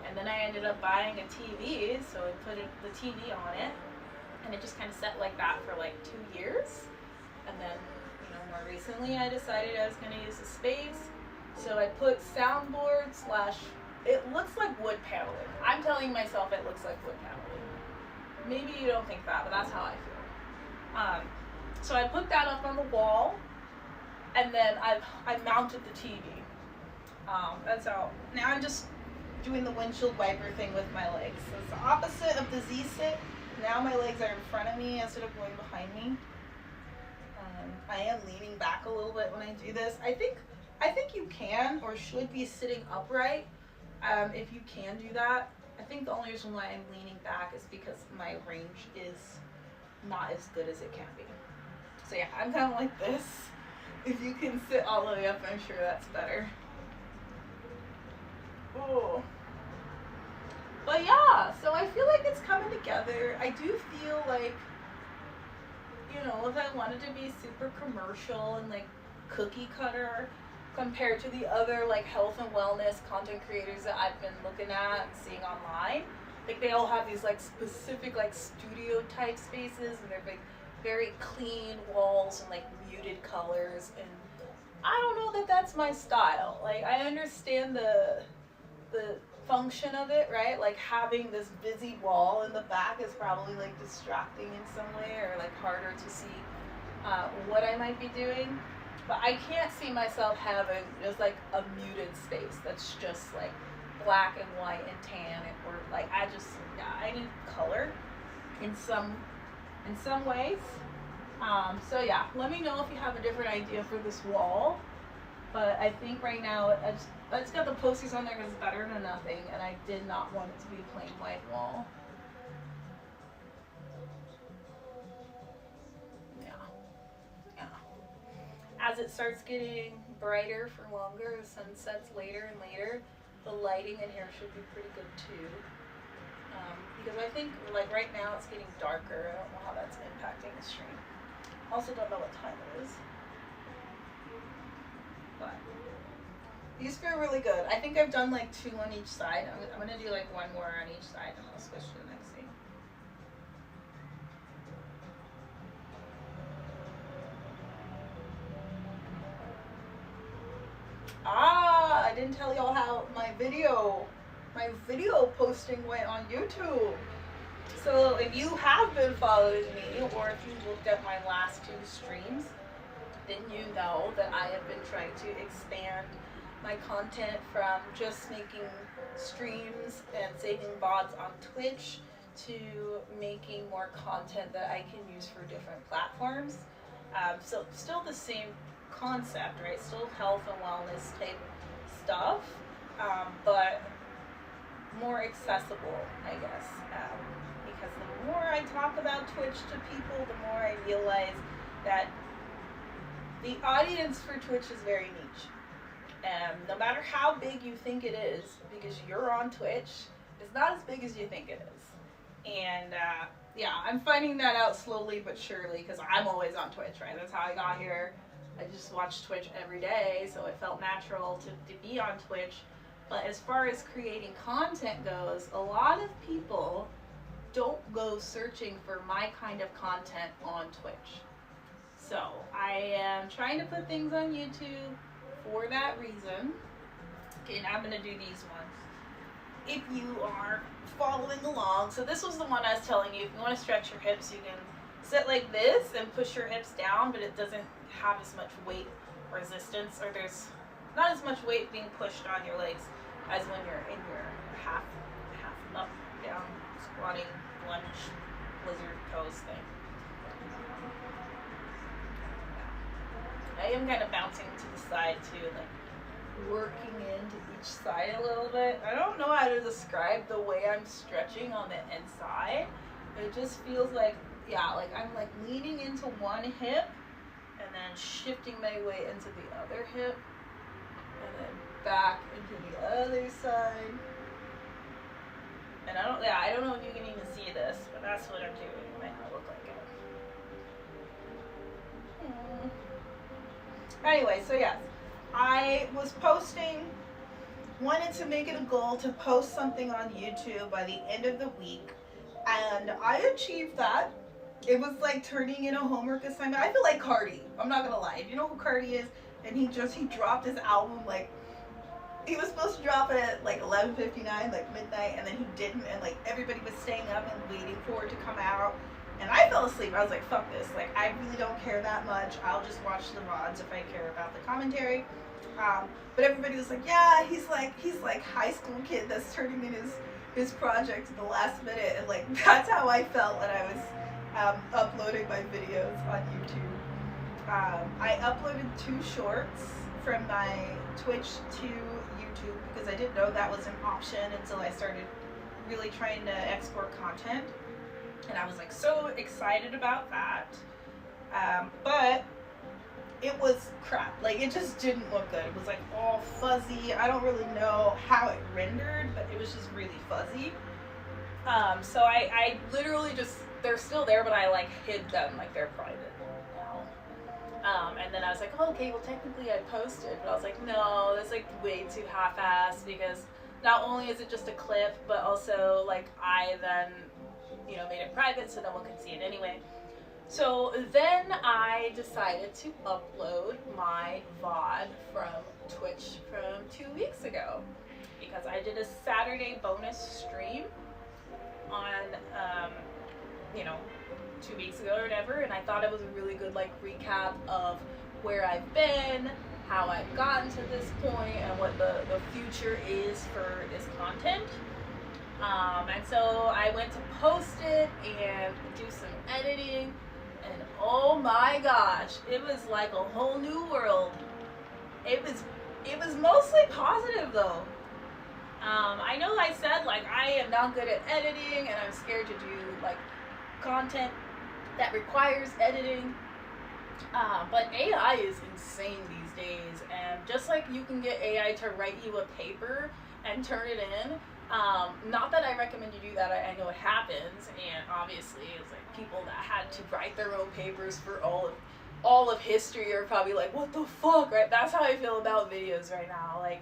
And then I ended up buying a TV, so I put the TV on it. And it just kind of sat like that for like 2 years. And then, more recently I decided I was going to use the space. So I put soundboard / it looks like wood paneling. I'm telling myself it looks like wood paneling. Maybe you don't think that, but that's how I feel. So I put that up on the wall. And then I mounted the TV. That's how. Now I'm just doing the windshield wiper thing with my legs. So it's the opposite of the Z-sit. Now my legs are in front of me instead of going behind me. I am leaning back a little bit when I do this. I think you can or should be sitting upright if you can do that. I think the only reason why I'm leaning back is because my range is not as good as it can be. So yeah, I'm kind of like this. If you can sit all the way up, I'm sure that's better. Oh. But yeah, so I feel like it's coming together. I do feel like, if I wanted to be super commercial and like cookie cutter compared to the other like health and wellness content creators that I've been looking at and seeing online, like they all have these like specific like studio type spaces and they're very clean walls and like muted colors, and I don't know that that's my style. Like I understand the function of it, right? Like having this busy wall in the back is probably like distracting in some way or like harder to see what I might be doing, but I can't see myself having just like a muted space that's just like black and white and tan, or like I need color in some ways. So yeah, let me know if you have a different idea for this wall. But I think right now I just got the posters on there because it's better than nothing, and I did not want it to be a plain white wall. Yeah. As it starts getting brighter for longer, the sun sets later and later, the lighting in here should be pretty good too. Because I think like right now it's getting darker. I don't know how that's impacting the stream. Also don't know what time it is. But these feel really good. I think I've done like 2 on each side. I'm gonna do like 1 more on each side and I'll switch to the next thing. I didn't tell y'all how my video posting went on YouTube. So if you have been following me, or if you looked at my last 2 streams, then you know that I have been trying to expand my content from just making streams and saving VODs on Twitch to making more content that I can use for different platforms. So still the same concept, right? Still health and wellness type stuff, but more accessible, I guess. because the more I talk about Twitch to people, the more I realize that the audience for Twitch is very niche. And no matter how big you think it is, because you're on Twitch, it's not as big as you think it is. And yeah, I'm finding that out slowly but surely, because I'm always on Twitch, right? That's how I got here. I just watch Twitch every day, so it felt natural to be on Twitch. But as far as creating content goes, a lot of people don't go searching for my kind of content on Twitch. So I am trying to put things on YouTube for that reason. Okay, now I'm going to do these ones. If you are following along, so this was the one I was telling you, if you want to stretch your hips, you can sit like this and push your hips down, but it doesn't have as much weight resistance, or there's not as much weight being pushed on your legs as when you're in your half up, down, squatting, lunge, lizard pose thing. I am kind of bouncing to the side too, like working into each side a little bit. I don't know how to describe the way I'm stretching on the inside. It just feels like, yeah, like I'm like leaning into one hip and then shifting my way into the other hip and then back into the other side. And I don't know if you can even see this, but that's what I'm doing. It might not look like it. Anyway, so yes, I was wanted to make it a goal to post something on YouTube by the end of the week, and I achieved that. It was like turning in a homework assignment. I feel like Cardi. I'm not gonna lie. You know who Cardi is? And he dropped his album, like, he was supposed to drop it at like 11:59, like midnight, and then he didn't, and like everybody was staying up and waiting for it to come out. And I fell asleep. I was like, fuck this. Like, I really don't care that much. I'll just watch the VODs if I care about the commentary. But everybody was like, yeah, he's like high school kid that's turning in his project at the last minute. And like, that's how I felt when I was uploading my videos on YouTube. I uploaded 2 shorts from my Twitch to YouTube because I didn't know that was an option until I started really trying to export content. And I was like so excited about that. But it was crap. Like, it just didn't look good. It was like all fuzzy. I don't really know how it rendered, but it was just really fuzzy. So I literally just, they're still there, but I like hid them, like they're private now. And then I was like, oh, okay, well technically I posted, but I was like, no, that's like way too half-assed, because not only is it just a clip, but also like I then, you know, made it private so no one could see it anyway. So then I decided to upload my VOD from Twitch from 2 weeks ago, because I did a Saturday bonus stream on, you know, 2 weeks ago or whatever, and I thought it was a really good like recap of where I've been, how I've gotten to this point, and what the future is for this content. And so I went to post it and do some editing, and oh my gosh, it was like a whole new world. It was mostly positive though. I know I said like I am not good at editing and I'm scared to do like content that requires editing. But AI is insane these days, and just like you can get AI to write you a paper and turn it in, not that I recommend you do that, I know it happens, and obviously it's like people that had to write their own papers for all of history are probably like, what the fuck, right? That's how I feel about videos right now. Like,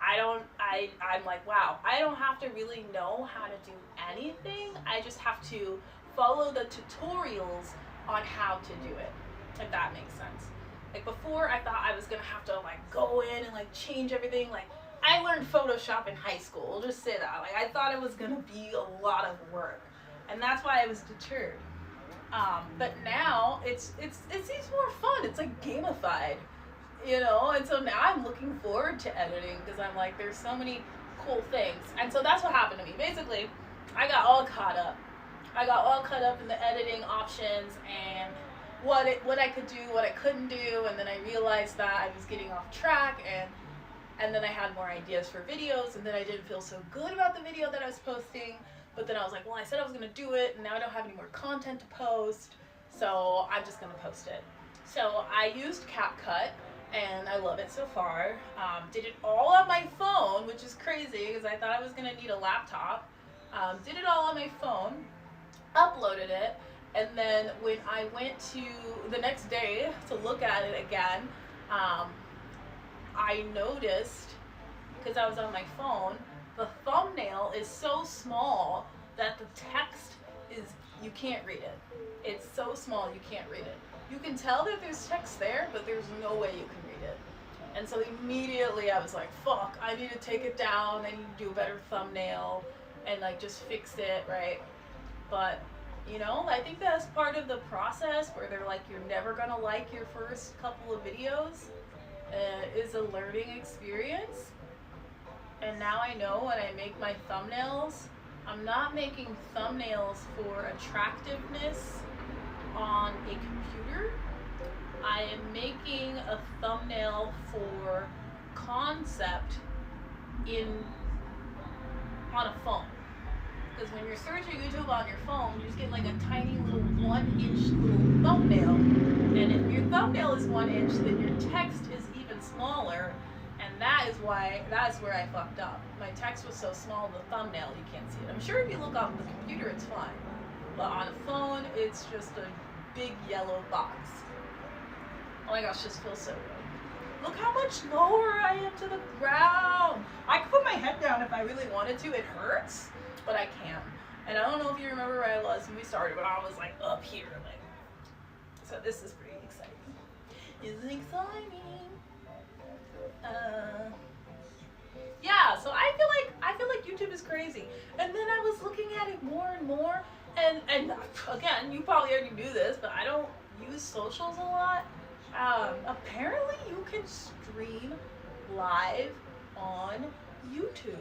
I'm like, wow, I don't have to really know how to do anything. I just have to follow the tutorials on how to do it, if that makes sense. Like, before I thought I was gonna have to like go in and like change everything. Like, I learned Photoshop in high school, we'll just say that. Like, I thought it was gonna be a lot of work, and that's why I was deterred. But now it seems more fun. It's like gamified, you know. And so now I'm looking forward to editing, because I'm like, there's so many cool things. And so that's what happened to me. Basically, I got all caught up. I got all caught up in the editing options and what I could do, what I couldn't do, and then I realized that I was getting off track, and then I had more ideas for videos, and then I didn't feel so good about the video that I was posting. But then I was like, well, I said I was gonna do it, and now I don't have any more content to post, so I'm just gonna post it. So I used CapCut, and I love it so far. Did it all on my phone, which is crazy because I thought I was gonna need a laptop. Did it all on my phone, uploaded it, and then when I went to the next day to look at it again, I noticed, because I was on my phone, the thumbnail is so small that the text is, you can't read it. It's so small you can't read it. You can tell that there's text there, but there's no way you can read it. And so immediately I was like, fuck, I need to take it down, I need to do a better thumbnail, and like just fix it, right? But, you know, I think that's part of the process where they're like, you're never gonna like your first couple of videos. Is a learning experience. And now I know when I make my thumbnails, I'm not making thumbnails for attractiveness on a computer. I am making a thumbnail for concept on a phone. Because when you're searching YouTube on your phone, you just get like a tiny little 1-inch little thumbnail. And if your thumbnail is 1 inch, then your text is even smaller. And that's where I fucked up. My text was so small, the thumbnail, you can't see it. I'm sure if you look on the computer, it's fine. But on a phone, it's just a big yellow box. Oh my gosh, this feels so good. Look how much lower I am to the ground. I could put my head down if I really wanted to. It hurts, but I can't. And I don't know if you remember where I was when we started, but I was like up here. Like, so this is pretty exciting. It's exciting. Yeah, so I feel like YouTube is crazy. And then I was looking at it more and more, and again, you probably already knew this, but I don't use socials a lot. Apparently you can stream live on YouTube.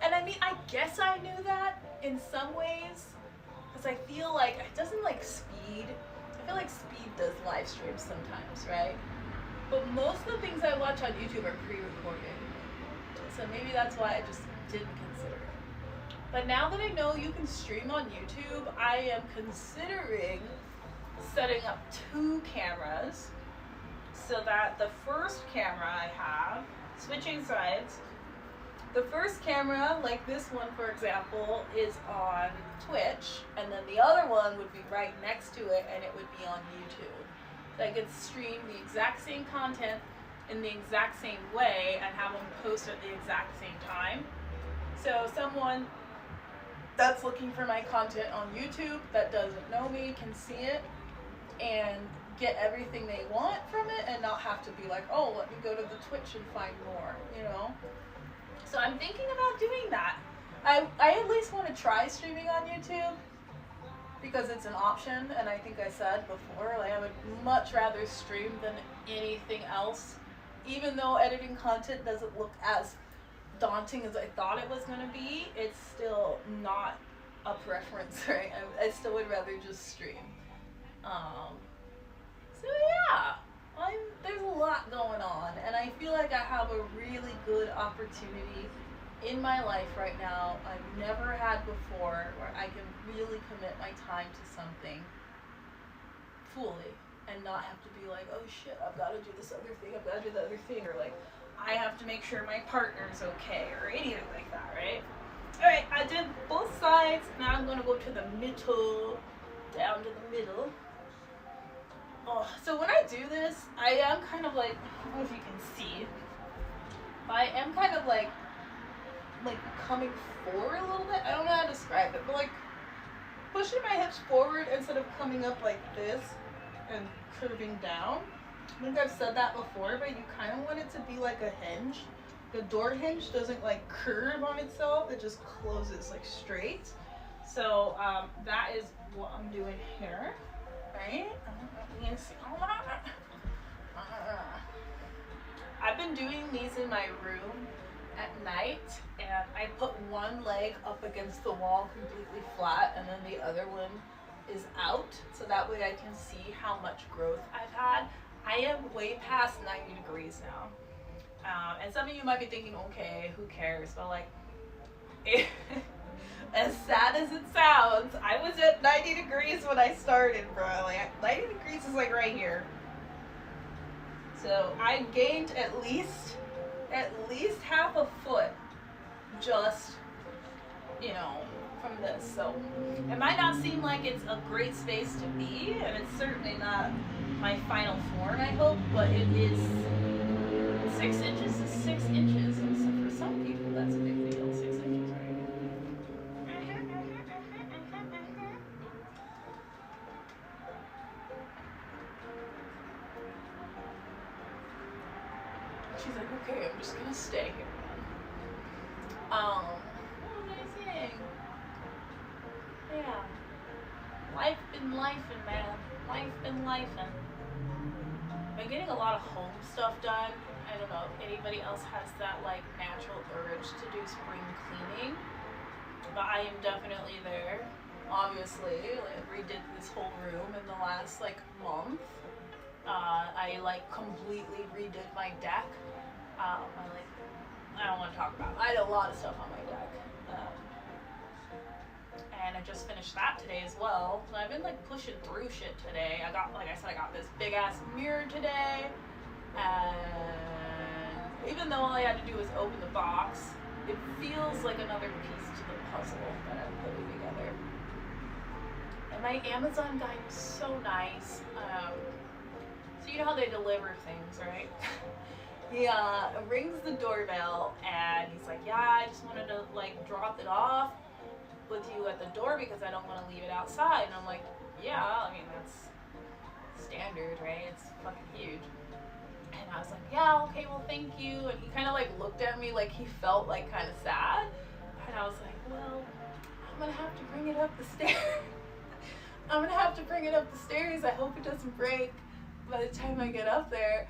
And I mean, I guess I knew that in some ways, because I feel like it doesn't like Speed. I feel like Speed does live streams sometimes, right? But most of the things I watch on YouTube are pre-recorded. So maybe that's why I just didn't consider it. But now that I know you can stream on YouTube, I am considering setting up 2 cameras so that the first camera I have, switching sides, the first camera, like this one for example, is on Twitch, and then the other one would be right next to it and it would be on YouTube. So I could stream the exact same content in the exact same way and have them post at the exact same time. So someone that's looking for my content on YouTube that doesn't know me can see it and get everything they want from it and not have to be like, oh, let me go to the Twitch and find more, you know? So I'm thinking about doing that. I at least want to try streaming on YouTube because it's an option, and I think I said before, like, I would much rather stream than anything else. Even though editing content doesn't look as daunting as I thought it was going to be, it's still not a preference, right? I still would rather just stream. So yeah, there's a lot going on, and I feel like I have a really good opportunity in my life right now I've never had before, where I can really commit my time to something fully and not have to be like, oh shit, I've got to do this other thing, I've got to do the other thing, or like, I have to make sure my partner's okay, or anything like that, right? Alright, I did both sides, now I'm going to go to the middle, down to the middle. Oh, so when I do this, I am kind of like, I don't know if you can see, but I am kind of like coming forward a little bit. I don't know how to describe it, but like pushing my hips forward instead of coming up like this and curving down. I think I've said that before, but you kind of want it to be like a hinge. The door hinge doesn't like curve on itself, it just closes like straight. So that is what I'm doing here, right? You can see. I've been doing these in my room at night, and I put one leg up against the wall completely flat, and then the other one is out, so that way I can see how much growth I've had. I am way past 90 degrees now. And some of you might be thinking, okay, who cares? But like, as sad as it sounds, I was at 90 degrees when I started, bro. Like 90 degrees is like right here. So I gained at least half a foot just, you know, from this. So it might not seem like it's a great space to be, and it's certainly not my final form, I hope, but it is 6 inches is 6 inches, and so for some people that's a big deal. 6 inches, right? She's like, okay, I'm just gonna stay here. What was I saying? Yeah. Life been lifing, man. Life been lifing. Been getting a lot of home stuff done. I don't know if anybody else has that like natural urge to do spring cleaning, but I am definitely there. Obviously, I redid this whole room in the last like month. I like completely redid my deck. I don't want to talk about it. I had a lot of stuff on my deck. And I just finished that today as well. So I've been like pushing through shit today. I got, like I said, I got this big ass mirror today. And even though all I had to do was open the box, it feels like another piece to the puzzle that I'm putting together. And my Amazon guy was so nice. So you know how they deliver things, right? He rings the doorbell and he's like, yeah, I just wanted to like drop it off with you at the door because I don't want to leave it outside. And I'm like, yeah, I mean, that's standard, right? It's fucking huge. And I was like, yeah, okay, well, thank you. And he kind of like looked at me like he felt like kind of sad. And I was like, well, I'm going to have to bring it up the stairs. I'm going to have to bring it up the stairs. I hope it doesn't break by the time I get up there.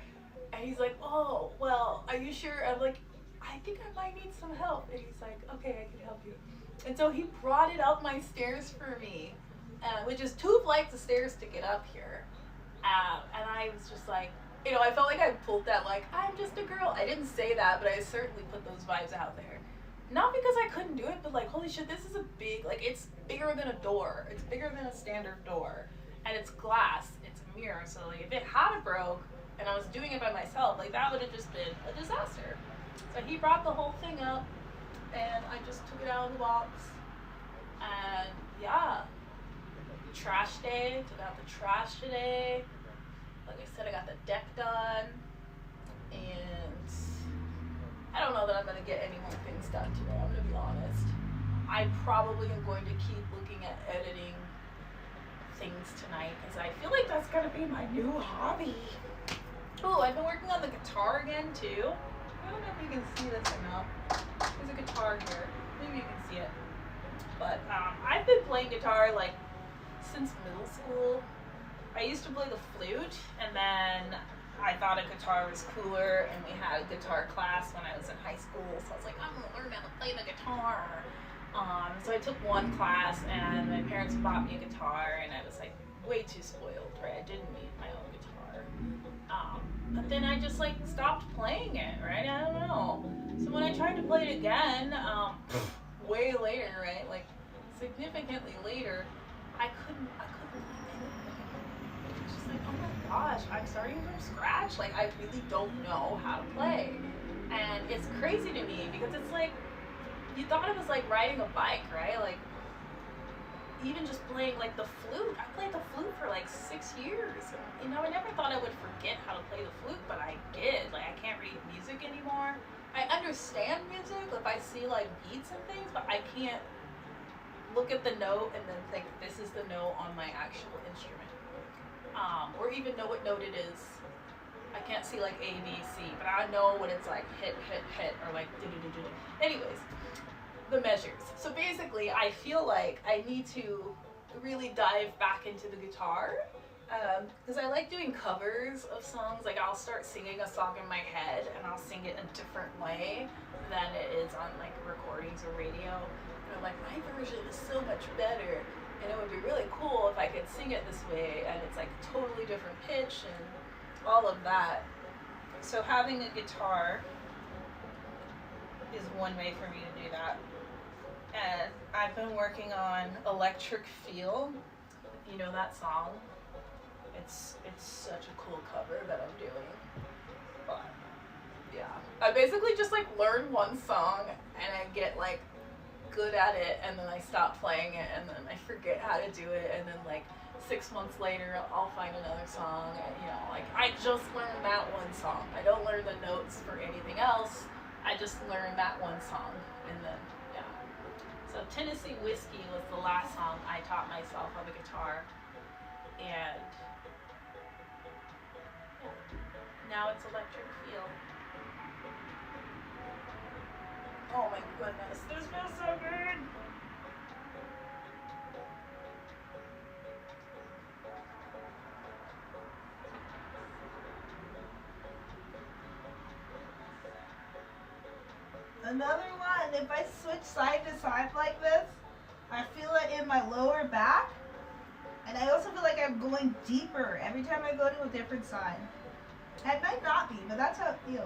And he's like, oh, well, are you sure? I'm like, I think I might need some help. And he's like, okay, I can help you. And so he brought it up my stairs for me, which is 2 flights of stairs to get up here. And I was just like, you know, I felt like I pulled that, like, I'm just a girl. I didn't say that, but I certainly put those vibes out there. Not because I couldn't do it, but like, holy shit, this is a big, like, it's bigger than a door. It's bigger than a standard door. And it's glass. It's a mirror. So, like, if it had broke and I was doing it by myself, like, that would have just been a disaster. So he brought the whole thing up, and I just took it out of the box. And, yeah. Trash day. Took out the trash today. Like I said, I got the deck done. And I don't know that I'm going to get any more things done today, I'm going to be honest. I probably am going to keep looking at editing things tonight because I feel like that's going to be my new hobby. Oh, I've been working on the guitar again too. I don't know if you can see this or not. There's a guitar here. Maybe you can see it. But I've been playing guitar like since middle school. I used to play the flute, and then I thought a guitar was cooler, and we had a guitar class when I was in high school, so I was like, I'm gonna learn how to play the guitar. So I took one class, and my parents bought me a guitar, and I was like way too spoiled, right? I didn't need my own guitar. But then I just like stopped playing it, right? I don't know. So when I tried to play it again, way later, right? Like significantly later, I couldn't play anything. It's just like, oh my gosh, I'm starting from scratch. Like I really don't know how to play. And it's crazy to me because it's like, you thought it was like riding a bike, right? Like even just playing like the flute. I played the flute for like 6 years. And, you know, I never thought I would forget how to play the flute, but I did. Like I can't read music anymore. I understand music if I see like beats and things, but I can't look at the note and then think this is the note on my actual instrument. Or even know what note it is. I can't see like A, B, C, but I know what it's like hit, hit, hit, or like do. Anyways, the measures. So basically, I feel like I need to really dive back into the guitar because I like doing covers of songs. Like I'll start singing a song in my head and I'll sing it a different way than it is on like recordings or radio. And I'm like, my version is so much better. And it would be really cool if I could sing it this way and it's like totally different pitch and all of that. So having a guitar is one way for me to do that. And I've been working on Electric Feel. If you know that song, it's such a cool cover that I'm doing. But yeah, I basically just like learn one song and I get like good at it, and then I stop playing it, and then I forget how to do it, and then like 6 months later I'll find another song, and like I just learned that one song. I don't learn the notes for anything else. I just learned that one song, and then yeah. So Tennessee Whiskey was the last song I taught myself on the guitar, and yeah, now it's Electric Feel. Oh my goodness, this feels so good. Another one, if I switch side to side like this, I feel it in my lower back. And I also feel like I'm going deeper every time I go to a different side. It might not be, but that's how it feels.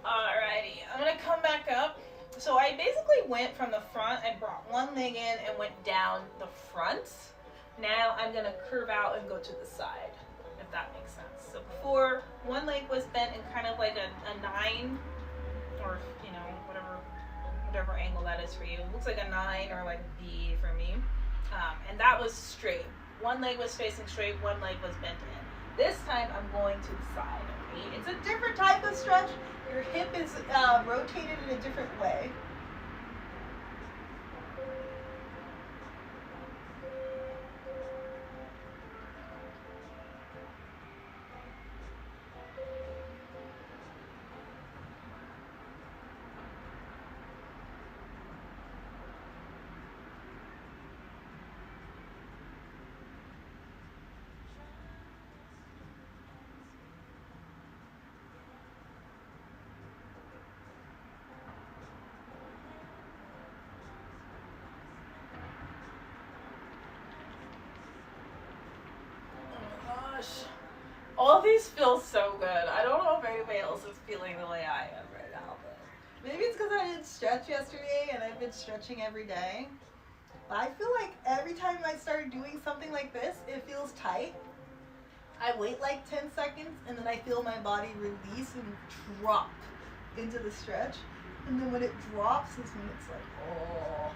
Alrighty, I'm gonna come back up. So I basically went from the front and brought one leg in and went down the front. Now I'm gonna curve out and go to the side, if that makes sense. So before, one leg was bent in kind of like a 9, or whatever angle that is for you. It looks like a 9 or like a B for me. And that was straight. One leg was facing straight, one leg was bent in. This time I'm going to the side, okay? It's a different type of stretch. Your hip is rotated in a different way. All these feel so good. I don't know if anybody else is feeling the way I am right now, but maybe it's because I didn't stretch yesterday and I've been stretching every day. But I feel like every time I start doing something like this, it feels tight. I wait like 10 seconds and then I feel my body release and drop into the stretch. And then when it drops is when it's like, oh.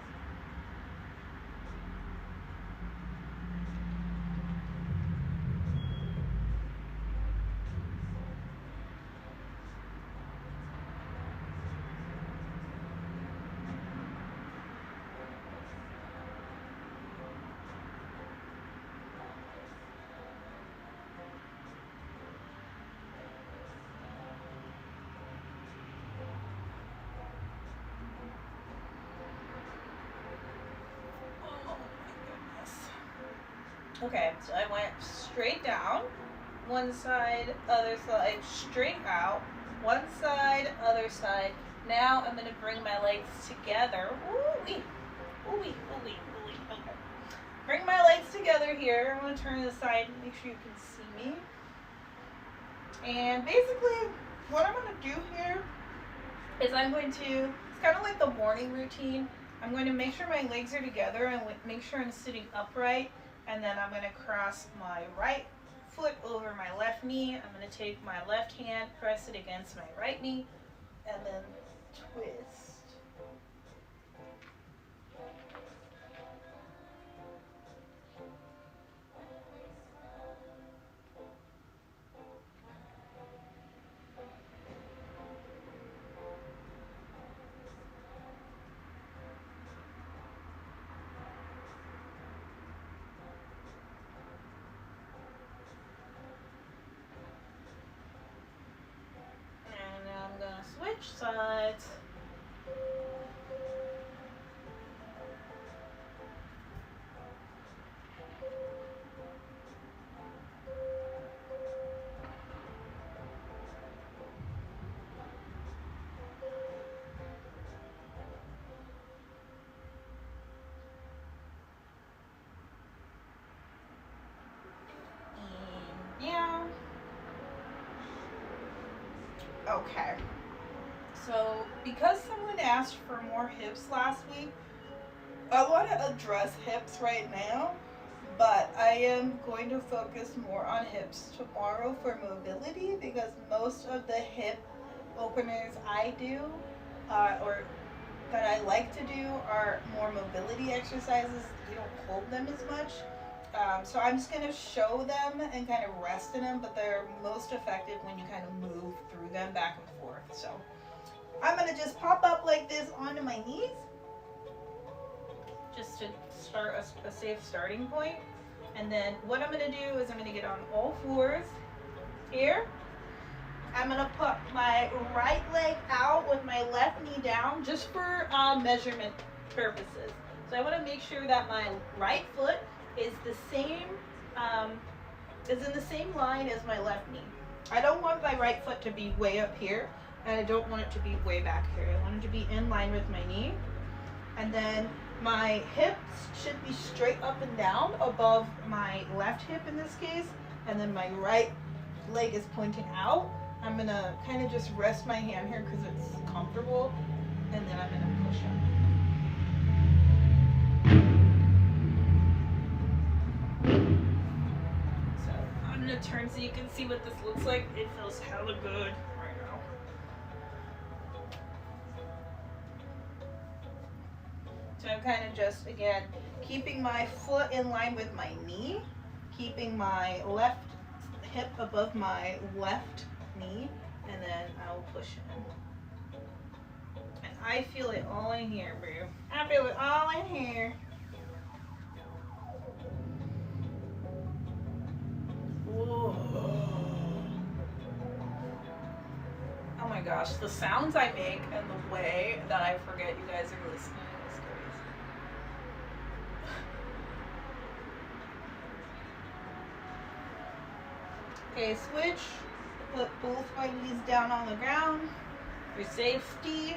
Okay, so I went straight down, one side, other side, straight out, one side, other side. Now I'm going to bring my legs together. Ooh-wee, ooh-wee, ooh-wee, ooh-wee. Okay. Bring my legs together here. I'm going to turn to the side and make sure you can see me. And basically, what I'm going to do here is I'm going to, it's kind of like the morning routine. I'm going to make sure my legs are together and make sure I'm sitting upright. And then I'm going to cross my right foot over my left knee. I'm going to take my left hand, press it against my right knee, and then twist. Switch sides. And down. Okay. So, because someone asked for more hips last week, I want to address hips right now, but I am going to focus more on hips tomorrow for mobility because most of the hip openers I do, or that I like to do, are more mobility exercises. You don't hold them as much. So I'm just going to show them and kind of rest in them, but they're most effective when you kind of move through them back and forth. So I'm going to just pop up like this onto my knees just to start a safe starting point. And then what I'm going to do is I'm going to get on all fours here. I'm going to put my right leg out with my left knee down just for measurement purposes. So I want to make sure that my right foot is the same, is in the same line as my left knee. I don't want my right foot to be way up here, and I don't want it to be way back here. I want it to be in line with my knee. And then my hips should be straight up and down above my left hip in this case, and then my right leg is pointing out. I'm gonna kind of just rest my hand here because it's comfortable, and then I'm gonna push up. So I'm gonna turn so you can see what this looks like. It feels hella good right now. So I'm kind of just, again, keeping my foot in line with my knee, keeping my left hip above my left knee, and then I'll push in. And I feel it all in here, bro. I feel it all in here. Whoa. Oh my gosh, the sounds I make and the way that I forget you guys are listening is crazy. Okay, switch. Put both my knees down on the ground for safety.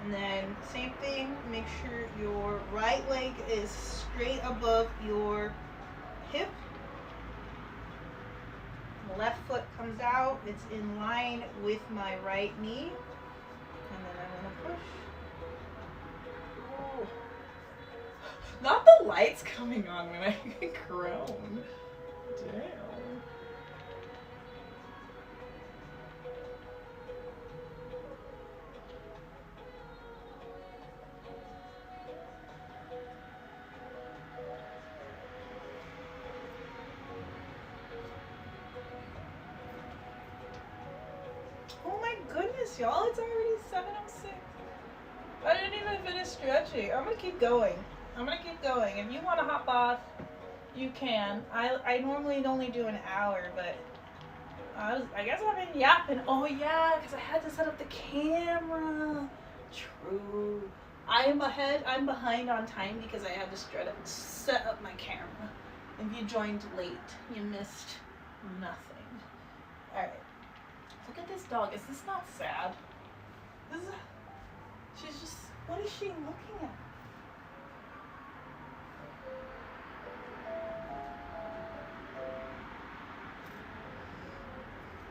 And then same thing, make sure your right leg is straight above your hip. The left foot comes out, it's in line with my right knee. And then I'm gonna push. Ooh. Not the lights coming on when I groan. Damn. Oh my goodness, y'all, it's already 7:06. I didn't even finish stretching. I'm gonna keep going. If you want to hop off, you can. I normally only do an hour, but I guess I've been yapping. Oh yeah, because I had to set up the camera. True. I'm behind on time because I had to set up my camera. If you joined late, you missed nothing. Alright. Look at this dog. Is this not sad? She's just, what is she looking at?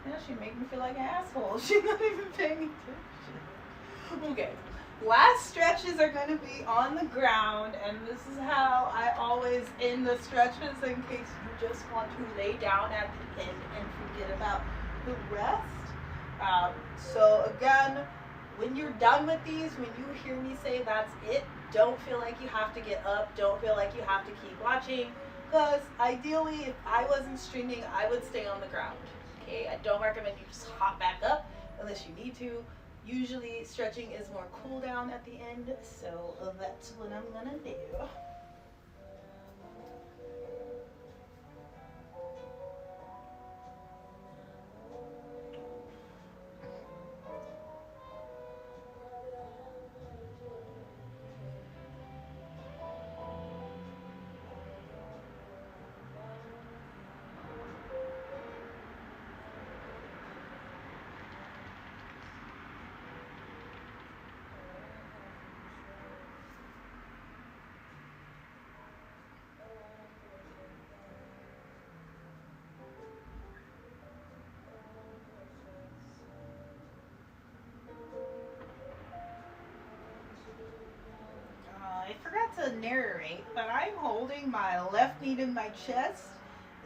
Yeah, she made me feel like an asshole. She's not even paying attention. Okay. Last stretches are going to be on the ground, and this is how I always end the stretches in case you just want to lay down at the end and forget about the rest. So again, when you're done with these, when you hear me say that's it, don't feel like you have to get up, don't feel like you have to keep watching, because ideally if I wasn't streaming, I would stay on the ground. Okay, I don't recommend you just hop back up unless you need to. Usually stretching is more cool down at the end, so that's what I'm gonna do. narrate, but I'm holding my left knee to my chest,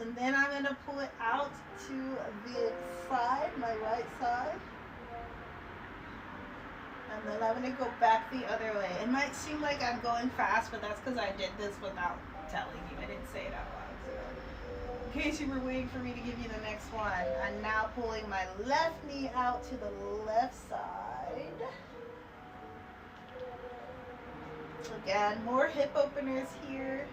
and then I'm gonna pull it out to the side, my right side. And then I'm gonna go back the other way. It might seem like I'm going fast, but that's because I did this without telling you. I didn't say it out loud. So in case you were waiting for me to give you the next one, I'm now pulling my left knee out to the left side. Again, more hip openers here.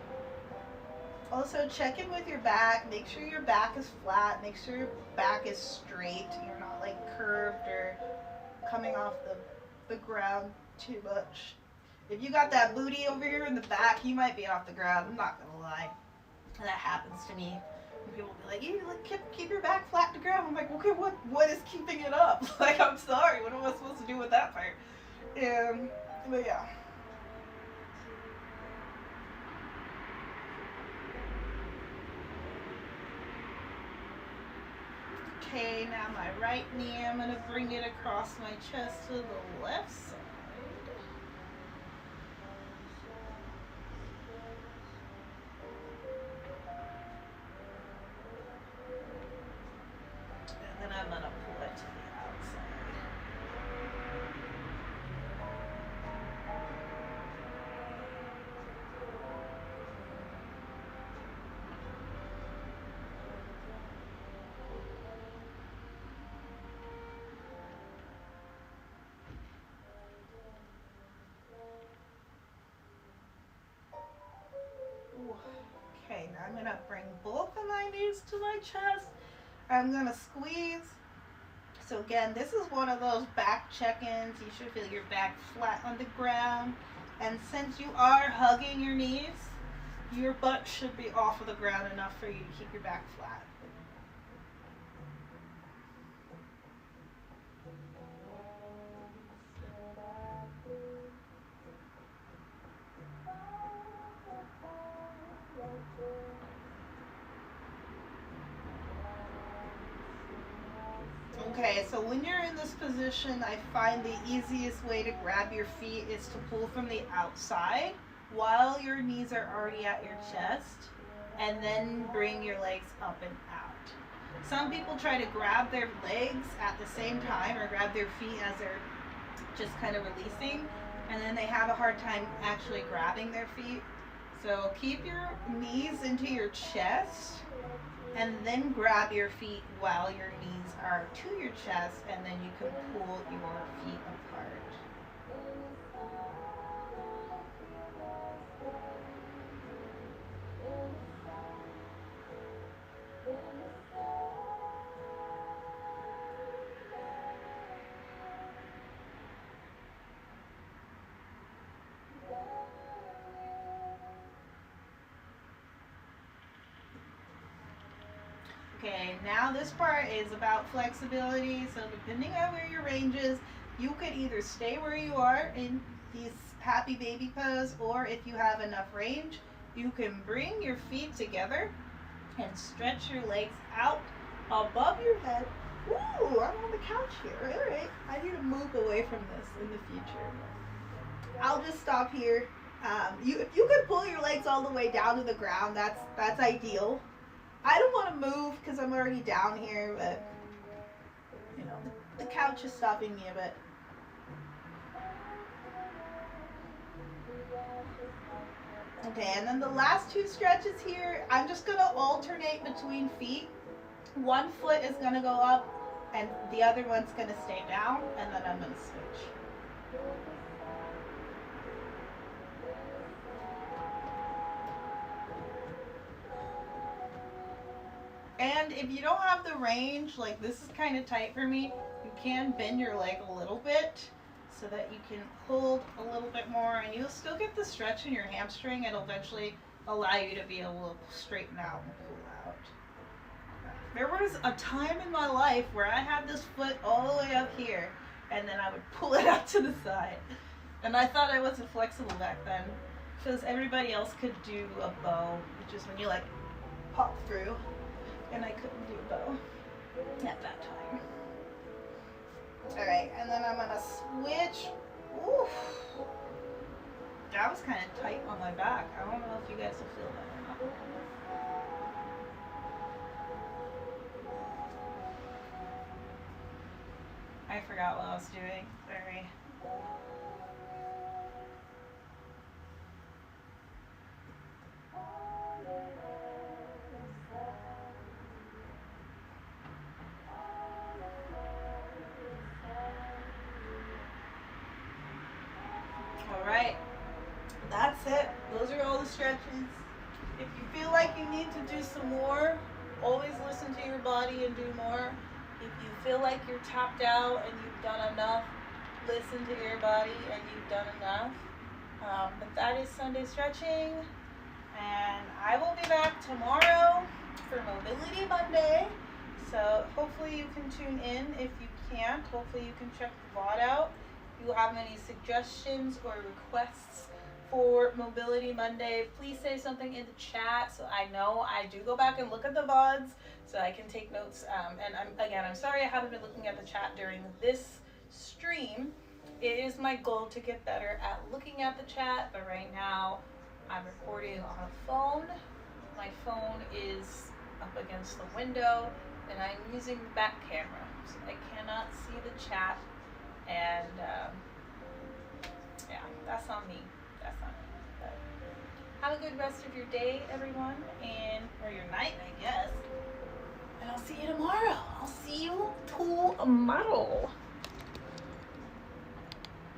Also, check in with your back. Make sure your back is flat. Make sure your back is straight. You're not like curved or coming off the ground too much. If you got that booty over here in the back, you might be off the ground. I'm not gonna lie. That happens to me. And people will be like, "You keep your back flat to the ground." I'm like, okay, what is keeping it up? Like, I'm sorry. What am I supposed to do with that part? But yeah. Okay, now my right knee, I'm going to bring it across my chest to the left side. And then I'm going to pull it to the outside. Okay, now I'm going to bring both of my knees to my chest. I'm going to squeeze. So again, this is one of those back check-ins. You should feel your back flat on the ground. And since you are hugging your knees, your butt should be off of the ground enough for you to keep your back flat. Okay, so when you're in this position, I find the easiest way to grab your feet is to pull from the outside while your knees are already at your chest, and then bring your legs up and out. Some people try to grab their legs at the same time or grab their feet as they're just kind of releasing, and then they have a hard time actually grabbing their feet. So keep your knees into your chest, and then grab your feet while your knees are to your chest, and then you can pull your feet apart. Okay, now this part is about flexibility. So depending on where your range is, you could either stay where you are in these happy baby pose, or if you have enough range, you can bring your feet together and stretch your legs out above your head. Ooh, I'm on the couch here. All right, I need to move away from this in the future. I'll just stop here. If you could pull your legs all the way down to the ground, that's ideal. I don't want to move because I'm already down here, but you know, the couch is stopping me a bit. Okay, and then the last two stretches here, I'm just going to alternate between feet. One foot is going to go up and the other one's going to stay down, and then I'm going to switch. And if you don't have the range, like this is kind of tight for me, you can bend your leg a little bit so that you can hold a little bit more, and you'll still get the stretch in your hamstring. It'll eventually allow you to be able to straighten out and pull out. There was a time in my life where I had this foot all the way up here, and then I would pull it out to the side. And I thought I wasn't flexible back then, because everybody else could do a bow, which is when you like pop through. And I couldn't do bow at that time. Alright, and then I'm gonna switch. Oof. That was kind of tight on my back. I don't know if you guys will feel that or not. I forgot what I was doing. Sorry. All right. That's it. Those are all the stretches. If you feel like you need to do some more, always listen to your body and do more. If you feel like you're tapped out and you've done enough, listen to your body and you've done enough. But that is Sunday stretching. And I will be back tomorrow for Mobility Monday. So hopefully you can tune in. If you can't, hopefully you can check the VOD out. If you have any suggestions or requests for Mobility Monday, please say something in the chat so I know. I do go back and look at the VODs so I can take notes. And I'm sorry I haven't been looking at the chat during this stream. It is my goal to get better at looking at the chat, but right now I'm recording on a phone. My phone is up against the window and I'm using the back camera, so I cannot see the chat. And yeah, that's on me. That's on me. But have a good rest of your day, everyone, or your night, I guess. And I'll see you tomorrow. I'll see you tomorrow.